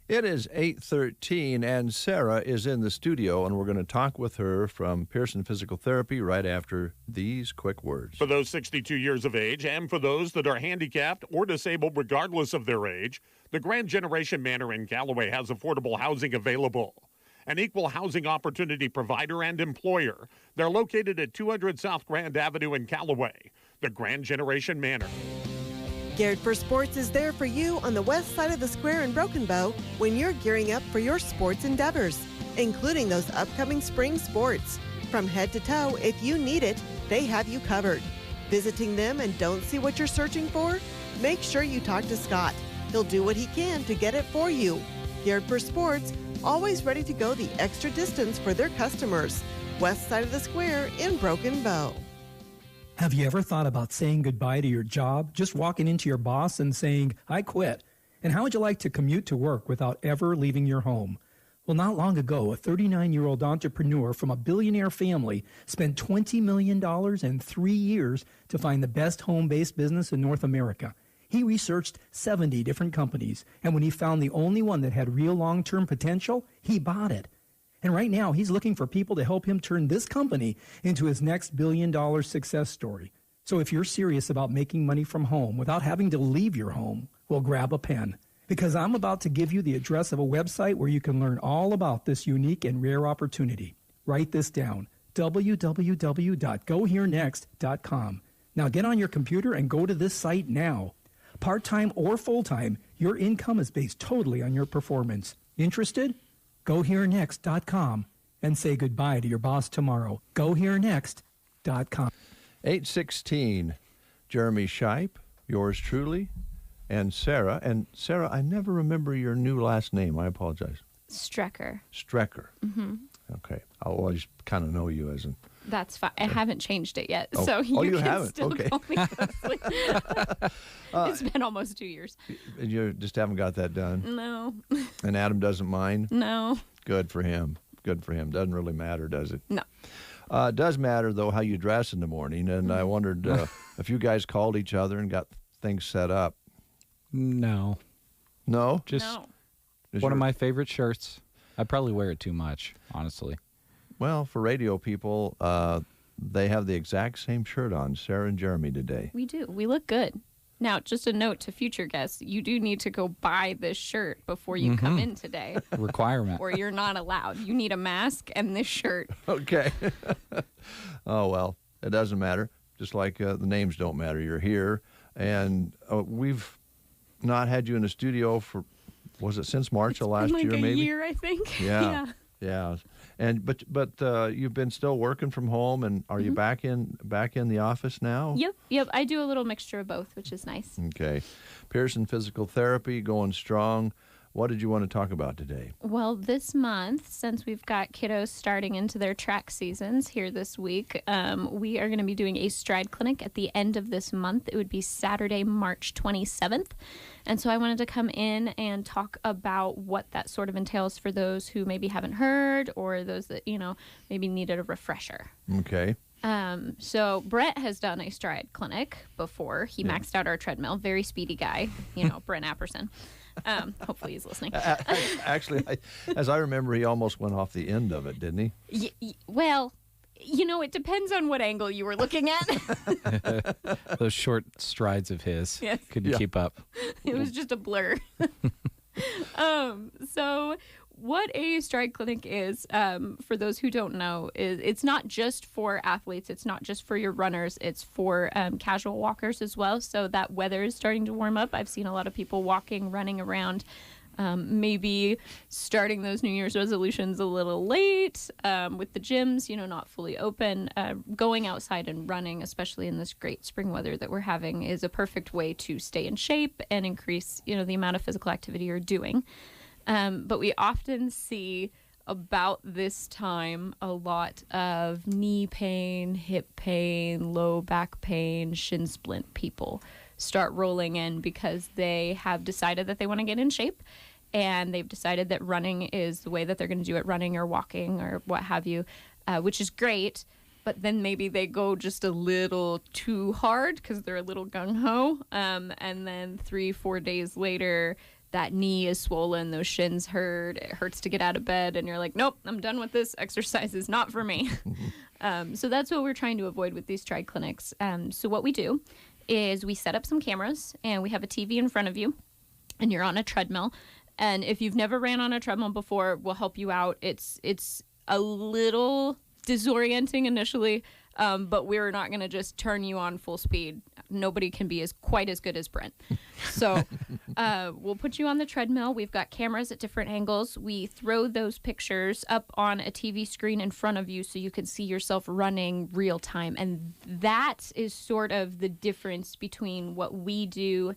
It is 8:13, and Sarah is in the studio, and we're going to talk with her from Pearson Physical Therapy right after these quick words. For those 62 years of age and for those that are handicapped or disabled regardless of their age, the Grand Generation Manor in Callaway has affordable housing available. An equal housing opportunity provider and employer. They're located at 200 South Grand Avenue in Callaway. The Grand Generation Manor. Geared for Sports is there for you on the west side of the square in Broken Bow when you're gearing up for your sports endeavors, including those upcoming spring sports. From head to toe, if you need it, they have you covered. Visiting them and don't see what you're searching for? Make sure you talk to Scott. He'll do what he can to get it for you. Geared for Sports, always ready to go the extra distance for their customers. West side of the square in Broken Bow. Have you ever thought about saying goodbye to your job, just walking into your boss and saying, I quit? And how would you like to commute to work without ever leaving your home? Well, not long ago, a 39-year-old entrepreneur from a billionaire family spent $20 million in 3 years to find the best home-based business in North America. He researched 70 different companies, and when he found the only one that had real long-term potential, he bought it. And right now, he's looking for people to help him turn this company into his next billion-dollar success story. So if you're serious about making money from home without having to leave your home, well, grab a pen. Because I'm about to give you the address of a website where you can learn all about this unique and rare opportunity. Write this down, www.goherenext.com. Now get on your computer and go to this site now. Part-time or full-time, your income is based totally on your performance. Interested? GoHereNext.com and say goodbye to your boss tomorrow. GoHereNext.com. 8:16, Jeremy Scheip, yours truly, and Sarah. And Sarah, I never remember your new last name. I apologize. Strecker. Strecker. Mm-hmm. Okay. I'll always kind of know you as an... That's fine. I haven't changed it yet, Oh. so Oh, you you can haven't? still Okay. call me Leslie. It's been almost 2 years. You just haven't got that done? No. And Adam doesn't mind? No. Good for him. Good for him. Doesn't really matter, does it? No. It does matter, though, how you dress in the morning. And I wondered if you guys called each other and got things set up. No. No? Just No. one of my favorite shirts. I probably wear it too much, honestly. Well, for radio people, they have the exact same shirt on, Sarah and Jeremy, today. We do. We look good. Now, just a note to future guests, you do need to go buy this shirt before you come in today. Requirement. Or you're not allowed. You need a mask and this shirt. Okay. Oh, well, it doesn't matter. Just like the names don't matter. You're here. And we've not had you in the studio for, was it since March of last Like year, a maybe? year, I think. Yeah. Yeah. And but you've been still working from home, and are you back in the office now? Yep. I do a little mixture of both, which is nice. Okay. Pearson Physical Therapy going strong. What did you want to talk about today? Well, this month, since we've got kiddos starting into their track seasons here this week, we are going to be doing a stride clinic at the end of this month. It would be Saturday, March 27th. And so I wanted to come in and talk about what that sort of entails for those who maybe haven't heard or those that, maybe needed a refresher. Okay. So Brett has done a stride clinic before. He maxed out our treadmill. Very speedy guy, Brent Apperson. Hopefully he's listening. Actually, as I remember, he almost went off the end of it, didn't he? Well, it depends on what angle you were looking at. Those short strides of his. Yes. Couldn't keep up. It was just a blur. So what a stride clinic is, for those who don't know, is it's not just for athletes. It's not just for your runners. It's for casual walkers as well. So that weather is starting to warm up. I've seen a lot of people walking, running around, maybe starting those New Year's resolutions a little late with the gyms, not fully open. Going outside and running, especially in this great spring weather that we're having, is a perfect way to stay in shape and increase, the amount of physical activity you're doing. But we often see about this time a lot of knee pain, hip pain, low back pain, shin splint people start rolling in because they have decided that they want to get in shape, and they've decided that running is the way that they're going to do it, running or walking or what have you, which is great. But then maybe they go just a little too hard because they're a little gung-ho, and then 3-4 days later, that knee is swollen, those shins hurt, it hurts to get out of bed, and you're like, nope, I'm done with this. Exercise is not for me. So that's what we're trying to avoid with these stride clinics. So what we do is we set up some cameras, and we have a TV in front of you, and you're on a treadmill. And if you've never ran on a treadmill before, we'll help you out. It's a little disorienting initially, but we're not going to just turn you on full speed. Nobody can be quite as good as Brent. So we'll put you on the treadmill. We've got cameras at different angles. We throw those pictures up on a TV screen in front of you so you can see yourself running real time. And that is sort of the difference between what we do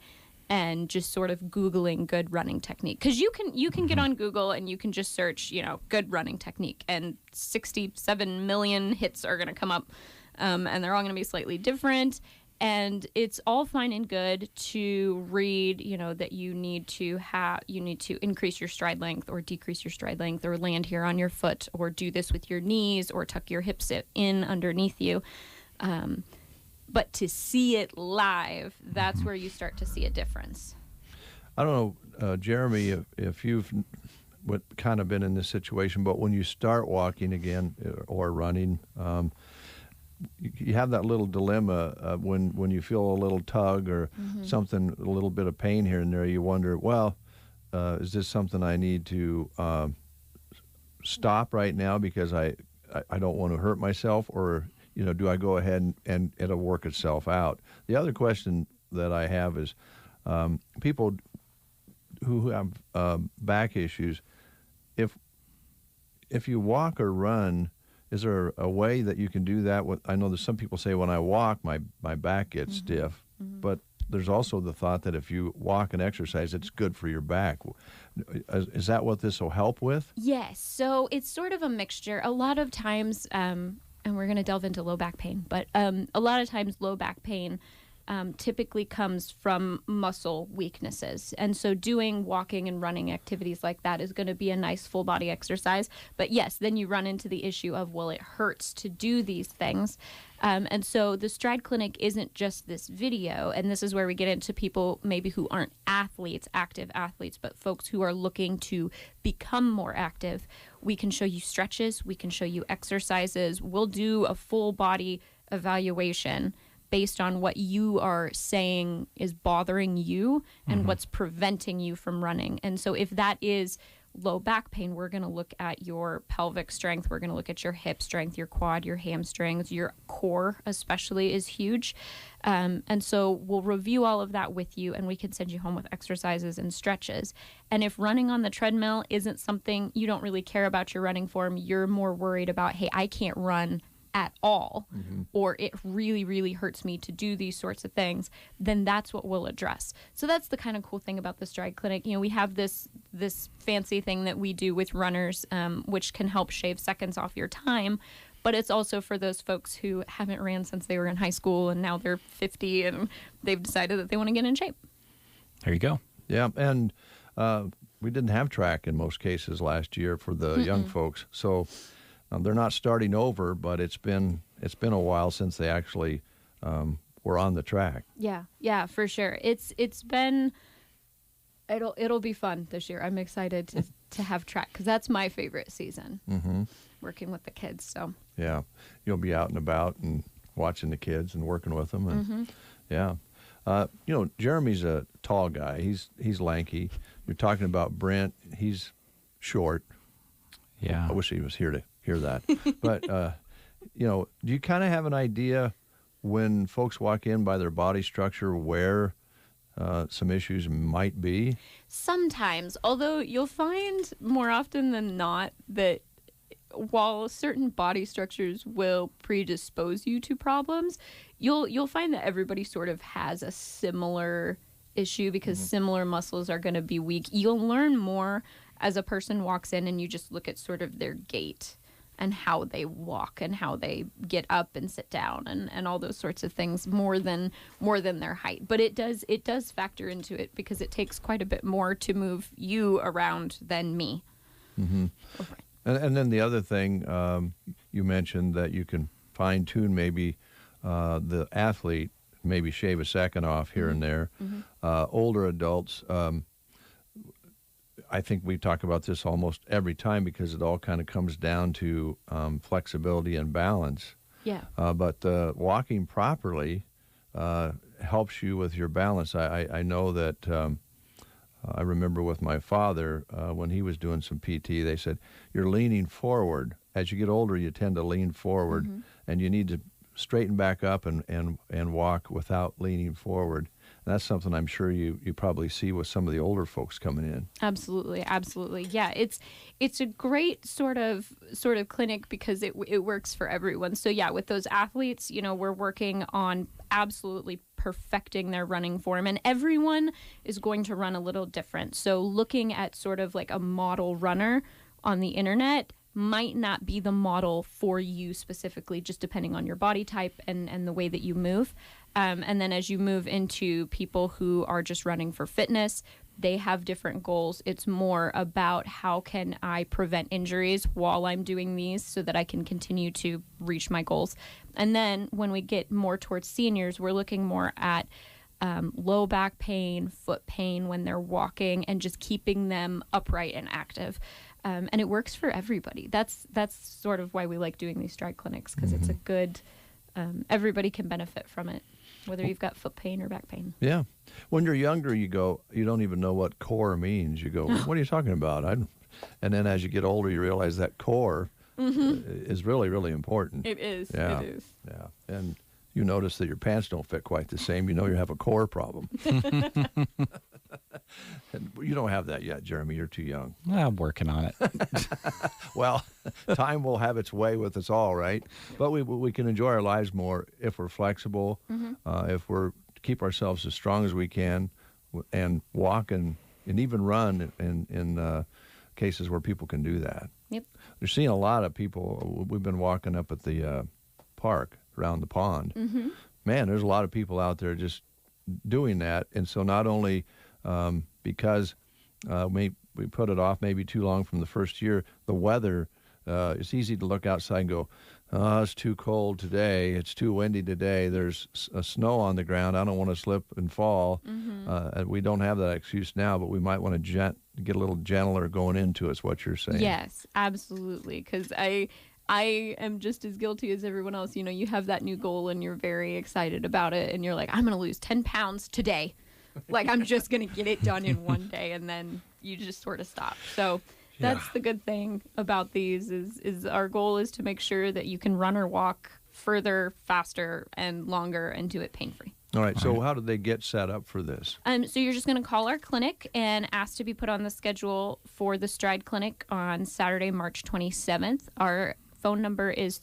and just sort of Googling good running technique. Because you can get on Google and you can just search, good running technique, and 67 million hits are going to come up, and they're all going to be slightly different. And it's all fine and good to read, that you need to increase your stride length or decrease your stride length or land here on your foot or do this with your knees or tuck your hips in underneath you. But to see it live, that's where you start to see a difference. I don't know, Jeremy, if you've kind of been in this situation, but when you start walking again or running, you have that little dilemma when you feel a little tug or something, a little bit of pain here and there. You wonder, is this something I need to stop right now because I don't want to hurt myself, or do I go ahead and it'll work itself out? The other question that I have is people who have back issues, if you walk or run, is there a way that you can do that? I know there's some people say when I walk, my back gets stiff, but there's also the thought that if you walk and exercise, it's good for your back. Is that what this will help with? Yes. So it's sort of a mixture. A lot of times, and we're going to delve into low back pain, but a lot of times low back pain typically comes from muscle weaknesses. And so doing walking and running activities like that is going to be a nice full body exercise. But yes, then you run into the issue of, well, it hurts to do these things. And so the Stride Clinic isn't just this video, and this is where we get into people maybe who aren't athletes, active athletes, but folks who are looking to become more active. We can show you stretches, we can show you exercises, we'll do a full body evaluation based on what you are saying is bothering you and what's preventing you from running. And so if that is low back pain, we're going to look at your pelvic strength. We're going to look at your hip strength, your quad, your hamstrings, your core especially is huge. And so we'll review all of that with you, and we can send you home with exercises and stretches. And if running on the treadmill isn't something you don't really care about your running form, you're more worried about, hey, I can't run at all, or it really, really hurts me to do these sorts of things, then that's what we'll address. So that's the kind of cool thing about the Stride Clinic. You know, we have this fancy thing that we do with runners, which can help shave seconds off your time, but it's also for those folks who haven't ran since they were in high school and now they're 50 and they've decided that they want to get in shape. There you go. Yeah, and we didn't have track in most cases last year for the young folks, so they're not starting over, but it's been a while since they actually were on the track. Yeah, for sure. It'll be fun this year. I'm excited to have track because that's my favorite season. Working with the kids. So yeah, you'll be out and about and watching the kids and working with them. And yeah, you know, Jeremy's a tall guy. He's lanky. You're talking about Brent. He's short. Yeah, I wish he was here to hear that. But, you know, do you kind of have an idea when folks walk in by their body structure where some issues might be? Sometimes, although you'll find more often than not that while certain body structures will predispose you to problems, you'll find that everybody sort of has a similar issue because similar muscles are going to be weak. You'll learn more as a person walks in and you just look at sort of their gait and how they walk and how they get up and sit down and all those sorts of things more than their height. But it does factor into it because it takes quite a bit more to move you around than me. Okay. And then the other thing, you mentioned that you can fine tune maybe the athlete, maybe shave a second off here and there. Older adults, I think we talk about this almost every time because it all kind of comes down to flexibility and balance. Yeah. But walking properly helps you with your balance. I know that I remember with my father when he was doing some PT, they said, you're leaning forward. As you get older, you tend to lean forward, and you need to straighten back up and walk without leaning forward. That's something I'm sure you probably see with some of the older folks coming in. Absolutely. Yeah, it's a great sort of clinic because it works for everyone. So yeah, with those athletes, you know, we're working on absolutely perfecting their running form, and everyone is going to run a little different. So looking at sort of like a model runner on the internet might not be the model for you specifically, just depending on your body type and the way that you move. And then as you move into people who are just running for fitness, they have different goals. It's more about how can I prevent injuries while I'm doing these so that I can continue to reach my goals. And then when we get more towards seniors, we're looking more at low back pain, foot pain when they're walking, and just keeping them upright and active. And it works for everybody. That's sort of why we like doing these Stride clinics, because it's a good, everybody can benefit from it, whether you've got foot pain or back pain. Yeah. When you're younger, you don't even know what core means. You go, what are you talking about? And then as you get older, you realize that core is really, really important. It is. Yeah. It is. Yeah. And you notice that your pants don't fit quite the same. You know you have a core problem. And you don't have that yet, Jeremy. You're too young. I'm working on it. Well, time will have its way with us all, right? But we can enjoy our lives more if we're flexible, if we're keep ourselves as strong as we can, and walk and even run in cases where people can do that. Yep. They're seeing a lot of people. We've been walking up at the park around the pond. man, there's a lot of people out there just doing that. And so not only because we put it off maybe too long from the first year, the weather, it's easy to look outside and go, oh, it's too cold today. It's too windy today. There's snow on the ground. I don't want to slip and fall. And we don't have that excuse now, but we might want to get a little gentler going into it, is what you're saying. Yes, absolutely. Because I am just as guilty as everyone else. You know, you have that new goal and you're very excited about it. And you're like, I'm going to lose 10 pounds today. Like, I'm just going to get it done in one day. And then you just sort of stop. So that's the good thing about these is our goal is to make sure that you can run or walk further, faster, and longer and do it pain-free. All right. So how did they get set up for this? So you're just going to call our clinic and ask to be put on the schedule for the Stride Clinic on Saturday, March 27th. Our phone number is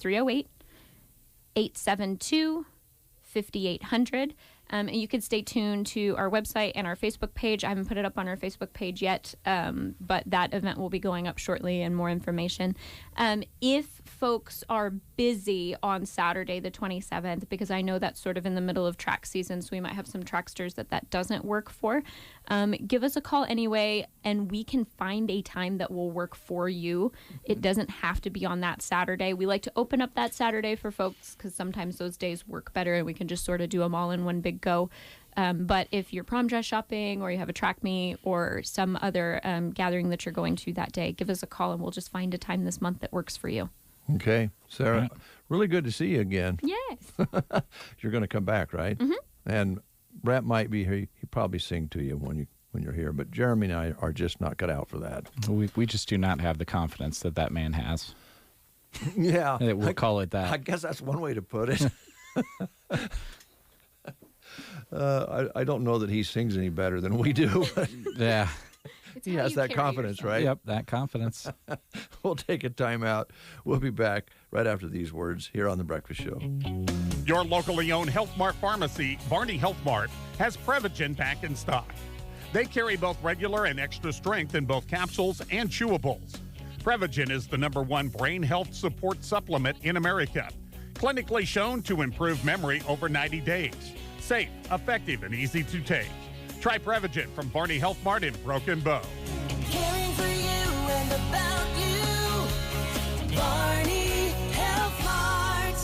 308-872-5800. And you can stay tuned to our website and our Facebook page. I haven't put it up on our Facebook page yet, but that event will be going up shortly and more information. If folks are busy on Saturday the 27th, because I know that's sort of in the middle of track season, so we might have some tracksters that doesn't work for, give us a call anyway, and we can find a time that will work for you. It doesn't have to be on that Saturday. We like to open up that Saturday for folks because sometimes those days work better and we can just sort of do them all in one big go. But if you're prom dress shopping or you have a track meet or some other gathering that you're going to that day, give us a call and we'll just find a time this month that works for you. Okay. Sarah, really good to see you again. Yes. You're going to come back, right? Mm-hmm. And Brett might be here. He'll probably sing to you when you're here. But Jeremy and I are just not cut out for that. We just do not have the confidence that man has. Yeah. We'll call it that. I guess that's one way to put it. I don't know that he sings any better than we do. But yeah. He has that confidence, yourself. right? Yep, that confidence. We'll take a time out. We'll be back right after these words here on The Breakfast Show. Your locally owned Health Mart pharmacy, Barney Health Mart, has Prevagen back in stock. They carry both regular and extra strength in both capsules and chewables. Prevagen is the #1 brain health support supplement in America. Clinically shown to improve memory over 90 days. Safe, effective, and easy to take. Try Prevagen from Barney Health Mart in Broken Bow. Caring for you and about you. Barney Health Mart.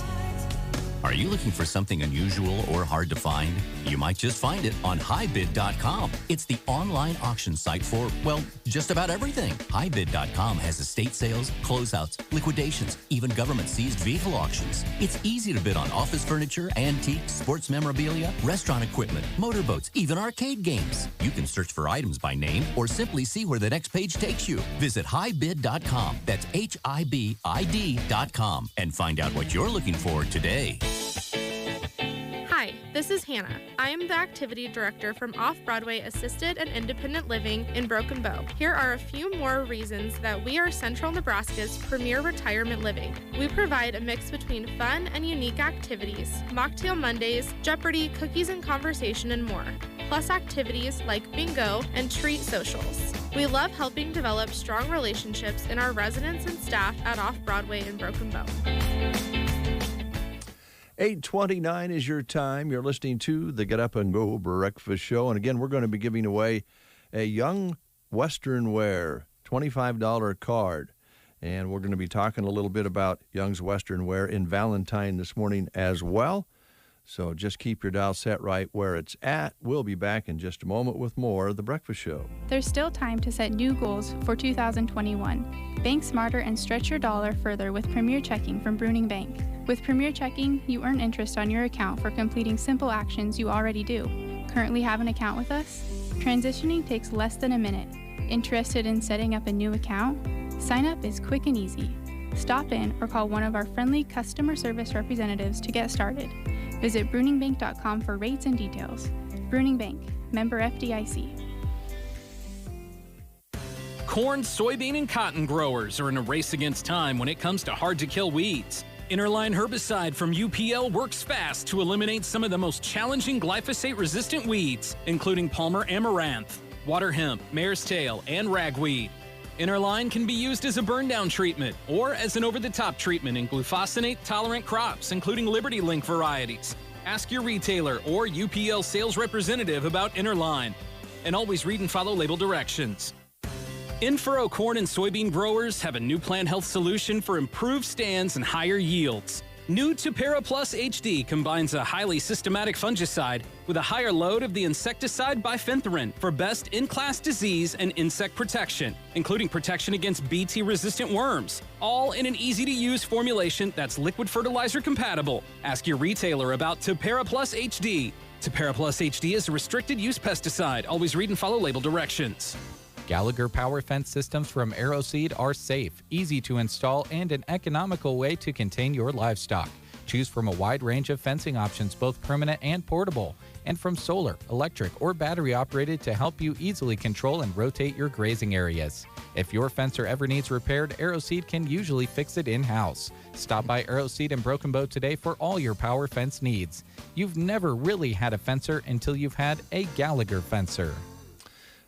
Are you looking for something unusual or hard to find? You might just find it on HighBid.com. It's the online auction site for, well, just about everything. HighBid.com has estate sales, closeouts, liquidations, even government-seized vehicle auctions. It's easy to bid on office furniture, antiques, sports memorabilia, restaurant equipment, motorboats, even arcade games. You can search for items by name or simply see where the next page takes you. Visit HighBid.com. That's HIBID.com and find out what you're looking for today. Hi, this is Hannah. I am the Activity Director from Off-Broadway Assisted and Independent Living in Broken Bow. Here are a few more reasons that we are Central Nebraska's premier retirement living. We provide a mix between fun and unique activities, Mocktail Mondays, Jeopardy, cookies and conversation, and more, plus activities like bingo and treat socials. We love helping develop strong relationships in our residents and staff at Off-Broadway in Broken Bow. 8:29 is your time. You're listening to the Get Up and Go Breakfast Show. And again, we're going to be giving away a Young Western Wear $25 card. And we're going to be talking a little bit about Young's Western Wear in Valentine this morning as well. So just keep your dial set right where it's at. We'll be back in just a moment with more of The Breakfast Show. There's still time to set new goals for 2021. Bank smarter and stretch your dollar further with Premier Checking from Bruning Bank. With Premier Checking, you earn interest on your account for completing simple actions you already do. Currently have an account with us? Transitioning takes less than a minute. Interested in setting up a new account? Sign up is quick and easy. Stop in or call one of our friendly customer service representatives to get started. Visit bruningbank.com for rates and details. Bruning Bank, member FDIC. Corn, soybean, and cotton growers are in a race against time when it comes to hard-to-kill weeds. Interline herbicide from UPL works fast to eliminate some of the most challenging glyphosate-resistant weeds, including Palmer amaranth, water hemp, mare's tail, and ragweed. Interline can be used as a burn-down treatment or as an over-the-top treatment in glufosinate-tolerant crops, including Liberty Link varieties. Ask your retailer or UPL sales representative about Interline. And always read and follow label directions. In-furrow corn and soybean growers have a new plant health solution for improved stands and higher yields. New Tepera Plus HD combines a highly systematic fungicide with a higher load of the insecticide bifenthrin for best in-class disease and insect protection, including protection against Bt-resistant worms, all in an easy-to-use formulation that's liquid fertilizer compatible. Ask your retailer about Tepera Plus HD. Tepera Plus HD is a restricted use pesticide. Always read and follow label directions. Gallagher Power Fence systems from AeroSeed are safe, easy to install, and an economical way to contain your livestock. Choose from a wide range of fencing options, both permanent and portable, and from solar, electric, or battery operated to help you easily control and rotate your grazing areas. If your fencer ever needs repaired, AeroSeed can usually fix it in-house. Stop by AeroSeed in Broken Bow today for all your power fence needs. You've never really had a fencer until you've had a Gallagher fencer.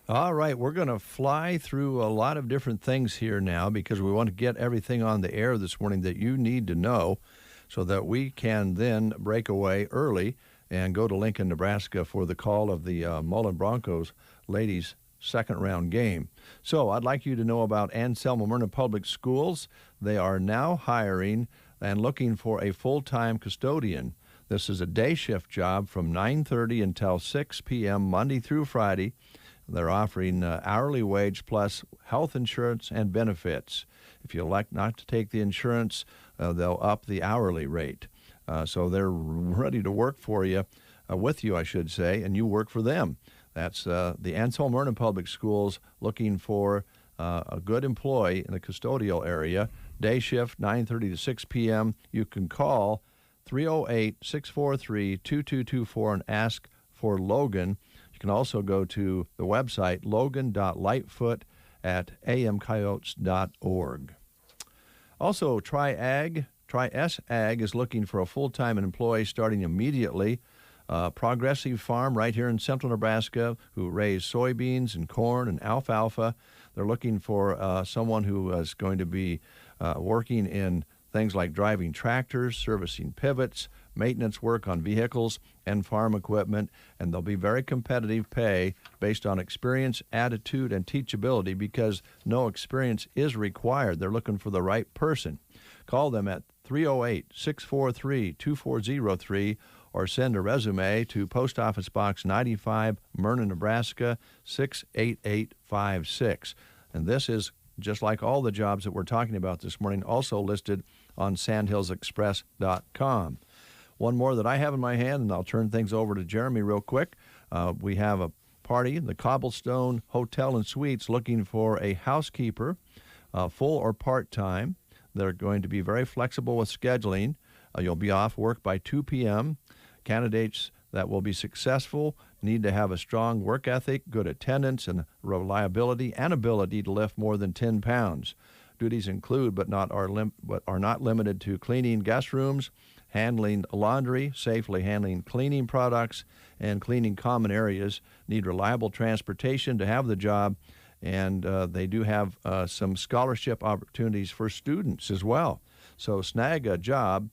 All right, we're going to fly through a lot of different things here now because we want to get everything on the air this morning that you need to know so that we can then break away early and go to Lincoln, Nebraska for the call of the Mullen Broncos ladies' second-round game. So I'd like you to know about Anselm Myrna Public Schools. They are now hiring and looking for a full-time custodian. This is a day shift job from 9:30 until 6 p.m. Monday through Friday. They're offering hourly wage plus health insurance and benefits. If you elect not to take the insurance, they'll up the hourly rate. So they're ready to work for you, with you, I should say, and you work for them. That's the Anselm Myrna Public Schools looking for a good employee in the custodial area. Day shift, 9:30 to 6 p.m. You can call 308-643-2224 and ask for Logan. You can also go to the website logan.lightfoot@amcoyotes.org. Also, Tri-S Ag is looking for a full-time employee starting immediately. Progressive Farm right here in central Nebraska who raise soybeans and corn and alfalfa. They're looking for someone who is going to be working in things like driving tractors, servicing pivots, maintenance work on vehicles and farm equipment, and there'll be very competitive pay based on experience, attitude, and teachability because no experience is required. They're looking for the right person. Call them at 308-643-2403 or send a resume to Post Office Box 95, Myrna, Nebraska, 68856. And this is, just like all the jobs that we're talking about this morning, also listed on sandhillsexpress.com. One more that I have in my hand, and I'll turn things over to Jeremy real quick. We have a party, the Cobblestone Hotel and Suites, looking for a housekeeper, full or part-time. They're going to be very flexible with scheduling. You'll be off work by 2 p.m. Candidates that will be successful need to have a strong work ethic, good attendance, and reliability, and ability to lift more than 10 pounds. Duties include, but are not limited to, cleaning guest rooms, handling laundry, safely handling cleaning products, and cleaning common areas. Need reliable transportation to have the job, and they do have some scholarship opportunities for students as well. So snag a job,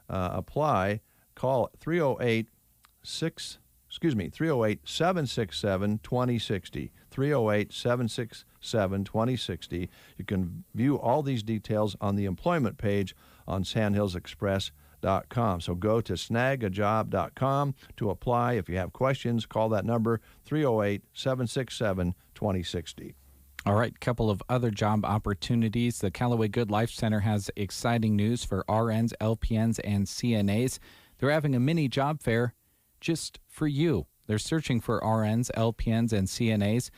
apply, call 308-767-2060, 308-767-2060. You can view all these details on the employment page on sandhillsexpress.com. So go to snagajob.com to apply. If you have questions, call that number, 308-767-2060. All right, couple of other job opportunities. The Callaway Good Life Center has exciting news for RNs, LPNs, and CNAs. They're having a mini job fair just for you. They're searching for RNs, LPNs, and CNAs.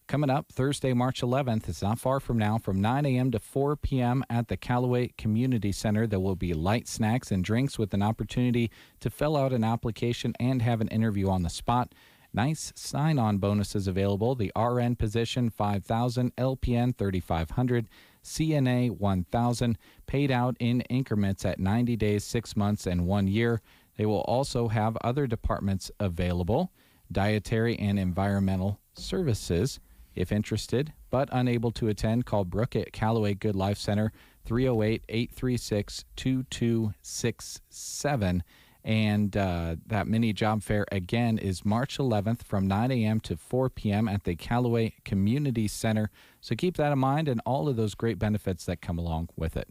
Coming up Thursday, March 11th, it's not far from now, from 9 a.m. to 4 p.m. at the Callaway Community Center. There will be light snacks and drinks with an opportunity to fill out an application and have an interview on the spot. Nice sign-on bonuses available. The RN position, $5,000, LPN, $3,500, CNA, $1,000, paid out in increments at 90 days, 6 months, and 1 year. They will also have other departments available, dietary and environmental services. If interested but unable to attend, call Brooke at Callaway Good Life Center, 308-836-2267. And that mini job fair, again, is March 11th from 9 a.m. to 4 p.m. at the Callaway Community Center. So keep that in mind and all of those great benefits that come along with it.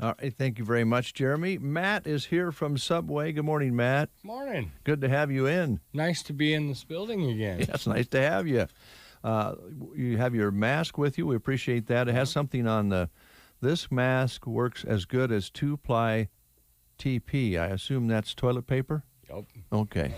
All right, thank you very much, Jeremy. Matt is here from Subway. Good morning, Matt. Morning. Good to have you in. Nice to be in this building again. Yes, nice to have you. You have your mask with you. We appreciate that. It has something on this mask works as good as 2-ply TP. I assume that's toilet paper? Yep. Okay.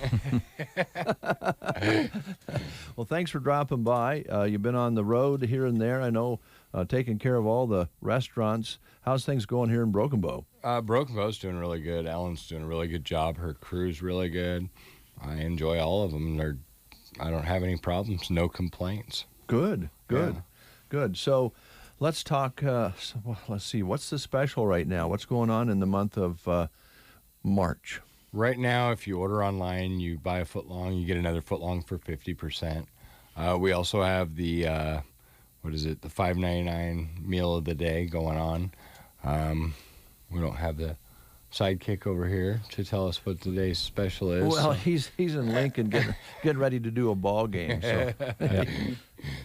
Well, thanks for dropping by. You've been on the road here and there, I know, taking care of all the restaurants. How's things going here in Broken Bow? Broken Bow's doing really good. Ellen's doing a really good job. Her crew's really good. I enjoy all of them. I don't have any problems, no complaints. Good. So let's talk, let's see, what's the special right now? What's going on in the month of March? Right now, if you order online, you buy a foot-long, you get another foot-long for 50%. We also have the, the $5.99 meal of the day going on. We don't have the sidekick over here to tell us what today's special is. Well, he's in Lincoln getting ready to do a ball game. So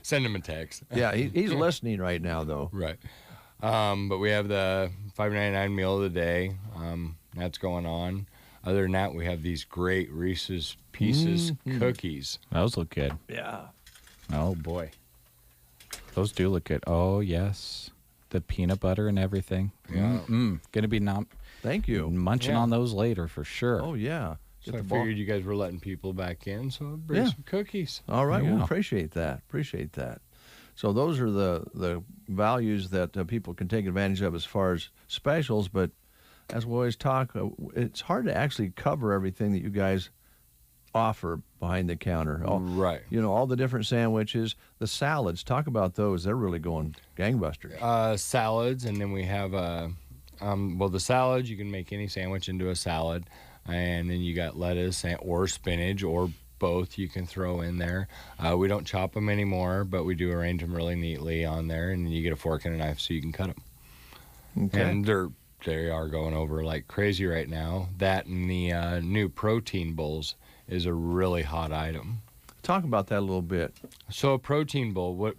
send him a text. Yeah, he's listening right now, though. Right. But we have the $5.99 meal of the day. That's going on. Other than that, we have these great Reese's Pieces cookies. Those look good. Yeah. Oh, boy. Those do look good. Oh, yes. The peanut butter and everything. Yeah. Going to be Thank you. Munching on those later for sure. Oh, yeah. So I figured you guys were letting people back in, so I'll bring some cookies. All right. Well, appreciate that. So those are the values that people can take advantage of as far as specials, but as we always talk, it's hard to actually cover everything that you guys offer behind the counter. Right. You know, all the different sandwiches, the salads. Talk about those. They're really going gangbusters. Salads, and then we have, the salads, you can make any sandwich into a salad. And then you got lettuce or spinach or both you can throw in there. We don't chop them anymore, but we do arrange them really neatly on there. And then you get a fork and a knife so you can cut them. Okay. And they are going over like crazy right now. That and the new protein bowls is a really hot item. Talk about that a little bit. So a protein bowl, what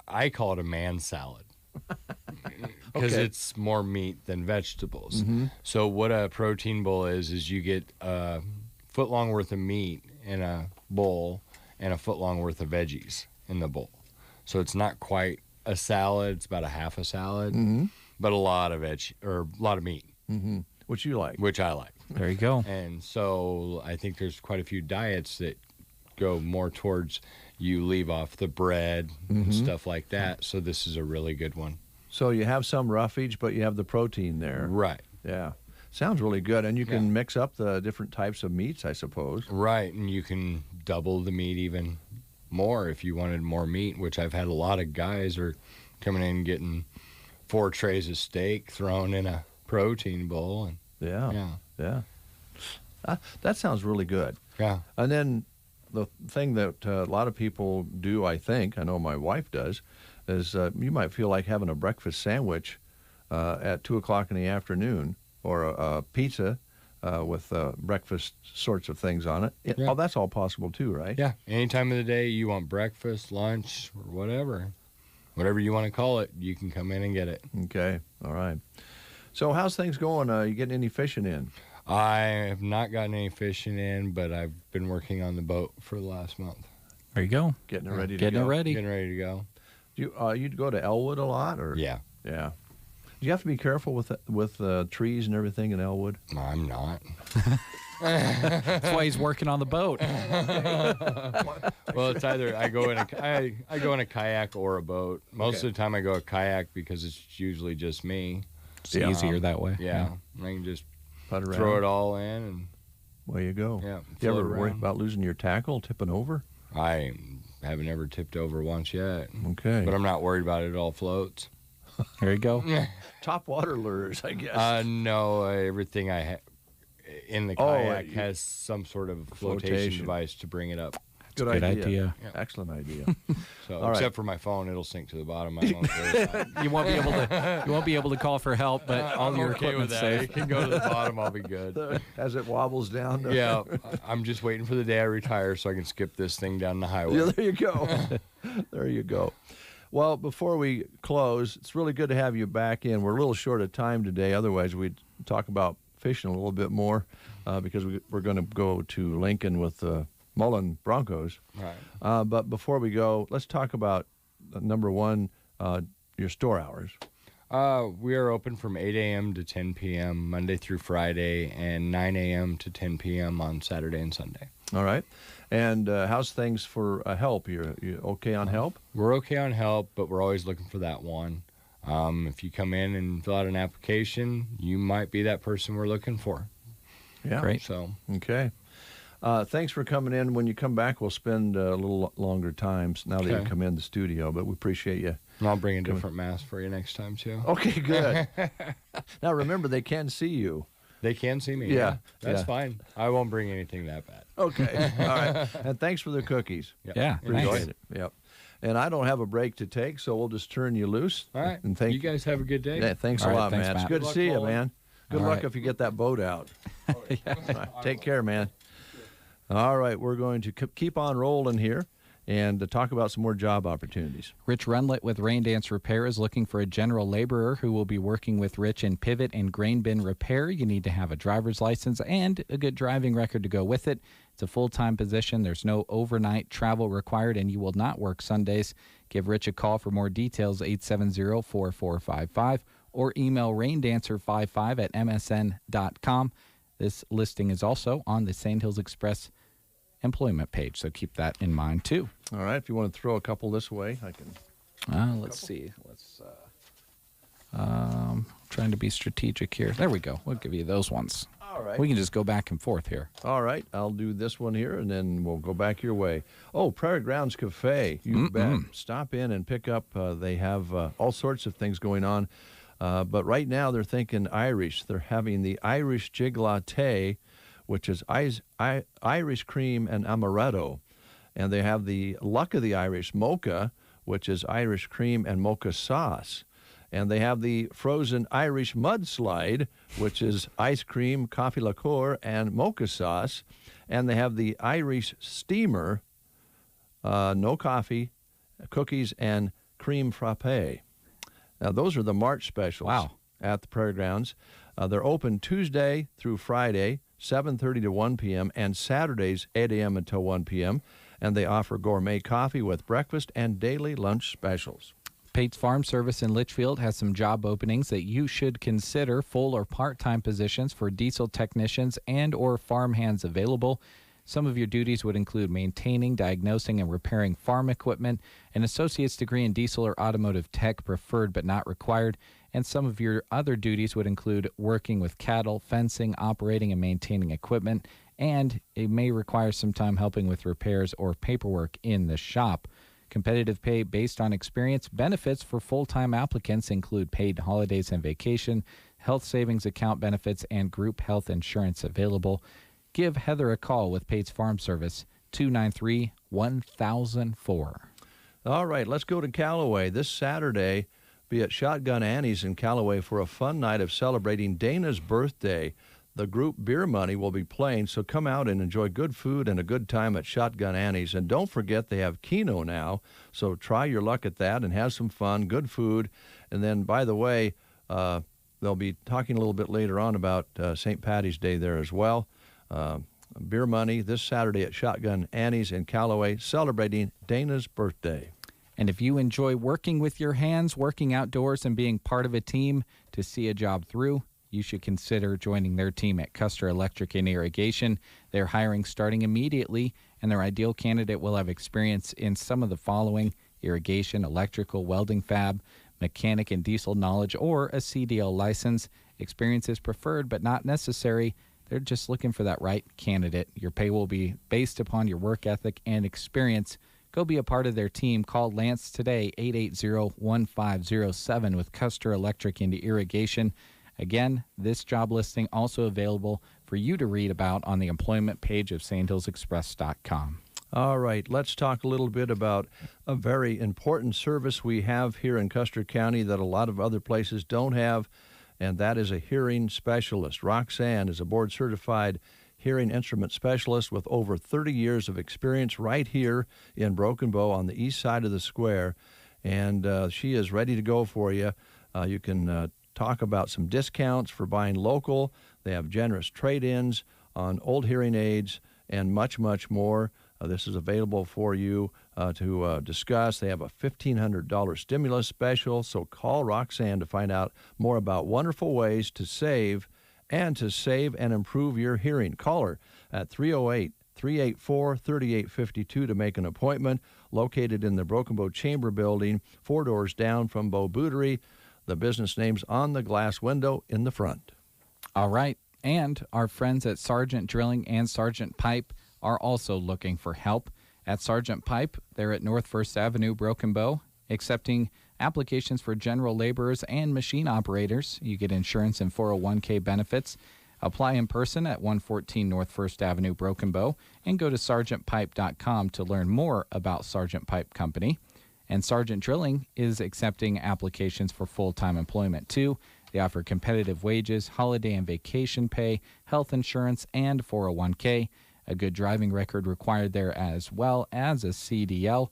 I call it a man salad. Because it's more meat than vegetables. Mm-hmm. So what a protein bowl is you get a foot-long worth of meat in a bowl and a foot-long worth of veggies in the bowl. So it's not quite a salad. It's about a half a salad. Mm-hmm. But a lot of a lot of meat. Mm-hmm. Which you like. Which I like. There you go. And so I think there's quite a few diets that go more towards you leave off the bread and stuff like that. So this is a really good one. So you have some roughage, but you have the protein there. Right. Yeah. Sounds really good. And you can mix up the different types of meats, I suppose. Right. And you can double the meat even more if you wanted more meat, which I've had a lot of guys are coming in getting 4 trays of steak thrown in a protein bowl. And Yeah. That sounds really good. Yeah. And then the thing that a lot of people do, I think, I know my wife does, is you might feel like having a breakfast sandwich at 2 o'clock in the afternoon, or a pizza with breakfast sorts of things on it. Oh, that's all possible too, right? Yeah. Any time of the day you want breakfast, lunch, or whatever you want to call it, you can come in and get it. Okay. All right. So how's things going? You getting any fishing in? I have not gotten any fishing in, but I've been working on the boat for the last month. There you go. Getting it ready to Getting go. it ready. Getting ready to go. You'd go to Elwood a lot, or? Yeah. Yeah. Do you have to be careful with trees and everything in Elwood? No, I'm not. That's why he's working on the boat. Well, it's either I go in a kayak or a boat. Most of the time I go a kayak because it's usually just me. It's easier that way. Yeah. I can just Put around. throw it all in and There you go. Yeah. You ever float worry around. about losing your tackle, tipping over? I haven't ever tipped over once yet. Okay. But I'm not worried about it. It all floats. There you go. Top water lures, I guess. No, everything I have in the kayak has some sort of flotation device to bring it up. Good Good idea. idea. Yeah. Excellent idea. So All right. except for my phone, it'll sink to the bottom. I won't worry about it. You won't be able to call for help, but all I'm your okay with equipment's that. safe. It can go to the bottom. I'll be good. As it wobbles down. Yeah, I'm just waiting for the day I retire so I can skip this thing down the highway. Yeah, there you go. There you go. Well, before we close, it's really good to have you back in. We're a little short of time today. Otherwise, we'd talk about fishing a little bit more because we're going to go to Lincoln with Mullen Broncos. Right. But before we go, let's talk about, number one, your store hours. We are open from 8 a.m. to 10 p.m. Monday through Friday, and 9 a.m. to 10 p.m. on Saturday and Sunday. All right. And how's things for help? You okay on help? We're okay on help, but we're always looking for that one. If you come in and fill out an application, you might be that person we're looking for. Yeah. Great. So Okay. Thanks for coming in. When you come back, we'll spend a little longer time now that you Okay. come in the studio, but we appreciate you. And I'll bring a different mask for you next time, too. Okay, good. Now, remember, they can see you. They can see me. Yeah, That's yeah. fine. I won't bring anything that bad. Okay. All right. And thanks for the cookies. Yep. Yeah, Appreciate thanks. it. Yep. And I don't have a break to take, so we'll just turn you loose. All right. And thank You guys have a good day. Yeah, thanks All a right, lot, thanks, man. It's Matt. good Good to see you, luck, Mullen. man. Good All luck right. if you get that boat out. All right. Take care, man. All right. We're going to keep on rolling here and to talk about some more job opportunities. Rich Runlet with Rain Dance Repair is looking for a general laborer who will be working with Rich in pivot and grain bin repair. You need to have a driver's license and a good driving record to go with it. It's a full-time position. There's no overnight travel required, and you will not work Sundays. Give Rich a call for more details, 870-4455, or email raindancer55@msn.com. This listing is also on the Sand Hills Express employment page, so keep that in mind too. All right. If you want to throw a couple this way, I can. Let's see. Trying to be strategic here. There we go. We'll give you those ones. All right. We can just go back and forth here. All right. I'll do this one here, and then we'll go back your way. Oh, Prairie Grounds Cafe. You bet. Stop in and pick up. They have all sorts of things going on. But right now they're thinking Irish. They're having the Irish Jig Latte, which is Irish cream and amaretto. And they have the Luck of the Irish Mocha, which is Irish cream and mocha sauce. And they have the frozen Irish mudslide, which is ice cream, coffee liqueur, and mocha sauce. And they have the Irish steamer, no coffee, cookies, and cream frappe. Now, those are the March specials at the Prairie Grounds. They're open Tuesday through Friday, 7:30 to 1 p.m., and Saturdays, 8 a.m. until 1 p.m., and they offer gourmet coffee with breakfast and daily lunch specials. Pate's Farm Service in Litchfield has some job openings that you should consider, full or part-time positions for diesel technicians and or farm hands available. Some of your duties would include maintaining, diagnosing, and repairing farm equipment, an associate's degree in diesel or automotive tech preferred but not required, and some of your other duties would include working with cattle, fencing, operating and maintaining equipment, and it may require some time helping with repairs or paperwork in the shop. Competitive pay based on experience. Benefits for full-time applicants include paid holidays and vacation, health savings account benefits, and group health insurance available. Give Heather a call with Pate's Farm Service, 293-1004. All right, let's go to Callaway. This Saturday, be at Shotgun Annie's in Callaway for a fun night of celebrating Dana's birthday. The group Beer Money will be playing, so come out and enjoy good food and a good time at Shotgun Annie's. And don't forget they have Keno now, so try your luck at that and have some fun, good food. And then, by the way, they'll be talking a little bit later on about St. Patty's Day there as well. Beer Money this Saturday at Shotgun Annie's in Callaway, celebrating Dana's birthday. And if you enjoy working with your hands, working outdoors, and being part of a team to see a job through, you should consider joining their team at Custer Electric and Irrigation. They're hiring starting immediately, and their ideal candidate will have experience in some of the following: irrigation, electrical, welding fab, mechanic and diesel knowledge, or a CDL license. Experience is preferred but not necessary. They're just looking for that right candidate. Your pay will be based upon your work ethic and experience. Go be a part of their team. Call Lance today, 880-1507 with Custer Electric and Irrigation. Again, this job listing also available for you to read about on the employment page of sandhillsexpress.com. All right, let's talk a little bit about a very important service we have here in Custer County that a lot of other places don't have, and that is a hearing specialist. Roxanne is a board-certified hearing instrument specialist with over 30 years of experience right here in Broken Bow on the east side of the square, and she is ready to go for you. You can talk about some discounts for buying local. They have generous trade-ins on old hearing aids and much, much more. This is available for you to discuss. They have a $1,500 stimulus special, so call Roxanne to find out more about wonderful ways to save and improve your hearing. Call her at 308-384-3852 to make an appointment, located in the Broken Bow Chamber Building, 4 doors down from Bow Bootery. The business name's on the glass window in the front. All right, and our friends at Sargent Drilling and Sargent Pipe are also looking for help. At Sargent Pipe, they're at North First Avenue, Broken Bow, accepting applications for general laborers and machine operators. You get insurance and 401k benefits. Apply in person at 114 North First Avenue, Broken Bow, and go to sargentpipe.com to learn more about Sargent Pipe Company. And Sargent Drilling is accepting applications for full-time employment, too. They offer competitive wages, holiday and vacation pay, health insurance, and 401k. A good driving record required there, as well as a CDL.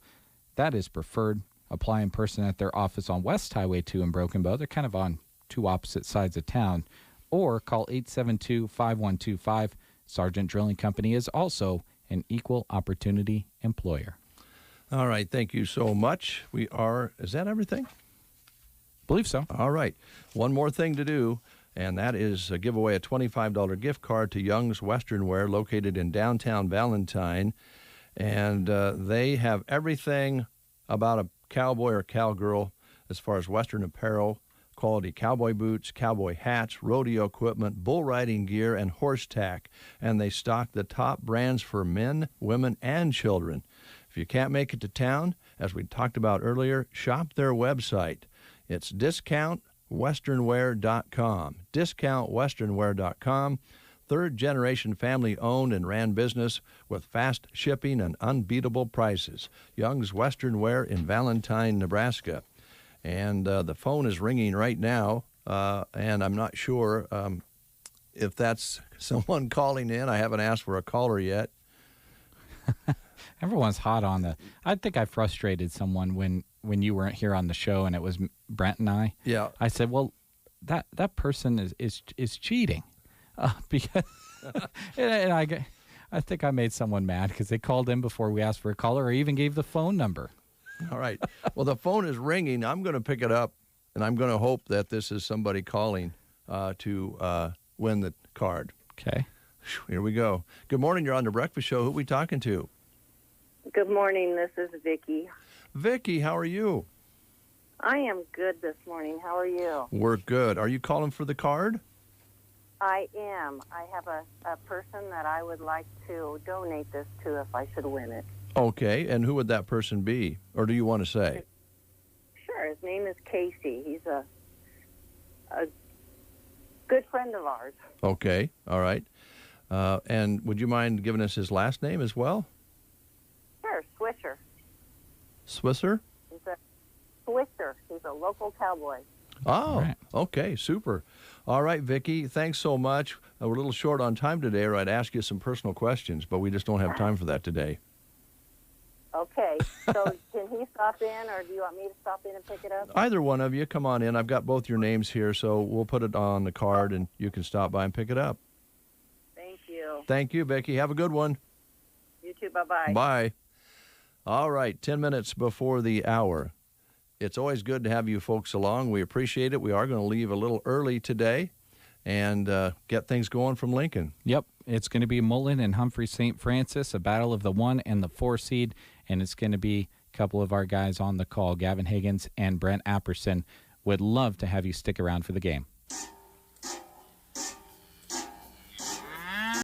That is preferred. Apply in person at their office on West Highway 2 in Broken Bow. They're kind of on two opposite sides of town. Or call 872-5125. Sargent Drilling Company is also an equal opportunity employer. All right, thank you so much. Is that everything? Believe so. All right, one more thing to do, and that is give away a $25 gift card to Young's Western Wear, located in downtown Valentine. And they have everything about a cowboy or cowgirl as far as Western apparel, quality cowboy boots, cowboy hats, rodeo equipment, bull riding gear, and horse tack. And they stock the top brands for men, women, and children. If you can't make it to town, as we talked about earlier, shop their website. It's discountwesternwear.com. Discountwesternwear.com. Third-generation family-owned and ran business with fast shipping and unbeatable prices. Young's Western Wear in Valentine, Nebraska. And the phone is ringing right now, and I'm not sure if that's someone calling in. I haven't asked for a caller yet. Everyone's hot on the... I think I frustrated someone when you weren't here on the show, and it was Brent and I. Yeah. I said, well, that person is cheating. Because and I think I made someone mad because they called in before we asked for a caller or even gave the phone number. All right. Well, the phone is ringing. I'm going to pick it up, and I'm going to hope that this is somebody calling to win the card. Okay. Here we go. Good morning. You're on The Breakfast Show. Who are we talking to? Good morning. This is Vicki. Vicki, how are you? I am good this morning. How are you? We're good. Are you calling for the card? I am. I have a person that I would like to donate this to if I should win it. Okay. And who would that person be? Or do you want to say? Sure. His name is Casey. He's a good friend of ours. Okay. All right. And would you mind giving us his last name as well? Sure. Swisher. Swisher? He's a Swisher. He's a local cowboy. Oh, right. Okay, super. All right, Vicki, thanks so much. We're a little short on time today, or I'd ask you some personal questions, but we just don't have time for that today. Okay, so can he stop in, or do you want me to stop in and pick it up? Either one of you, come on in. I've got both your names here, so we'll put it on the card, and you can stop by and pick it up. Thank you. Thank you, Vicki. Have a good one. You too. Bye-bye. Bye. All right, 10 minutes before the hour. It's always good to have you folks along. We appreciate it. We are going to leave a little early today and get things going from Lincoln. Yep. It's going to be Mullen and Humphrey St. Francis, a battle of the 1 and the 4 seed, and it's going to be a couple of our guys on the call, Gavin Higgins and Brent Apperson. Would love to have you stick around for the game.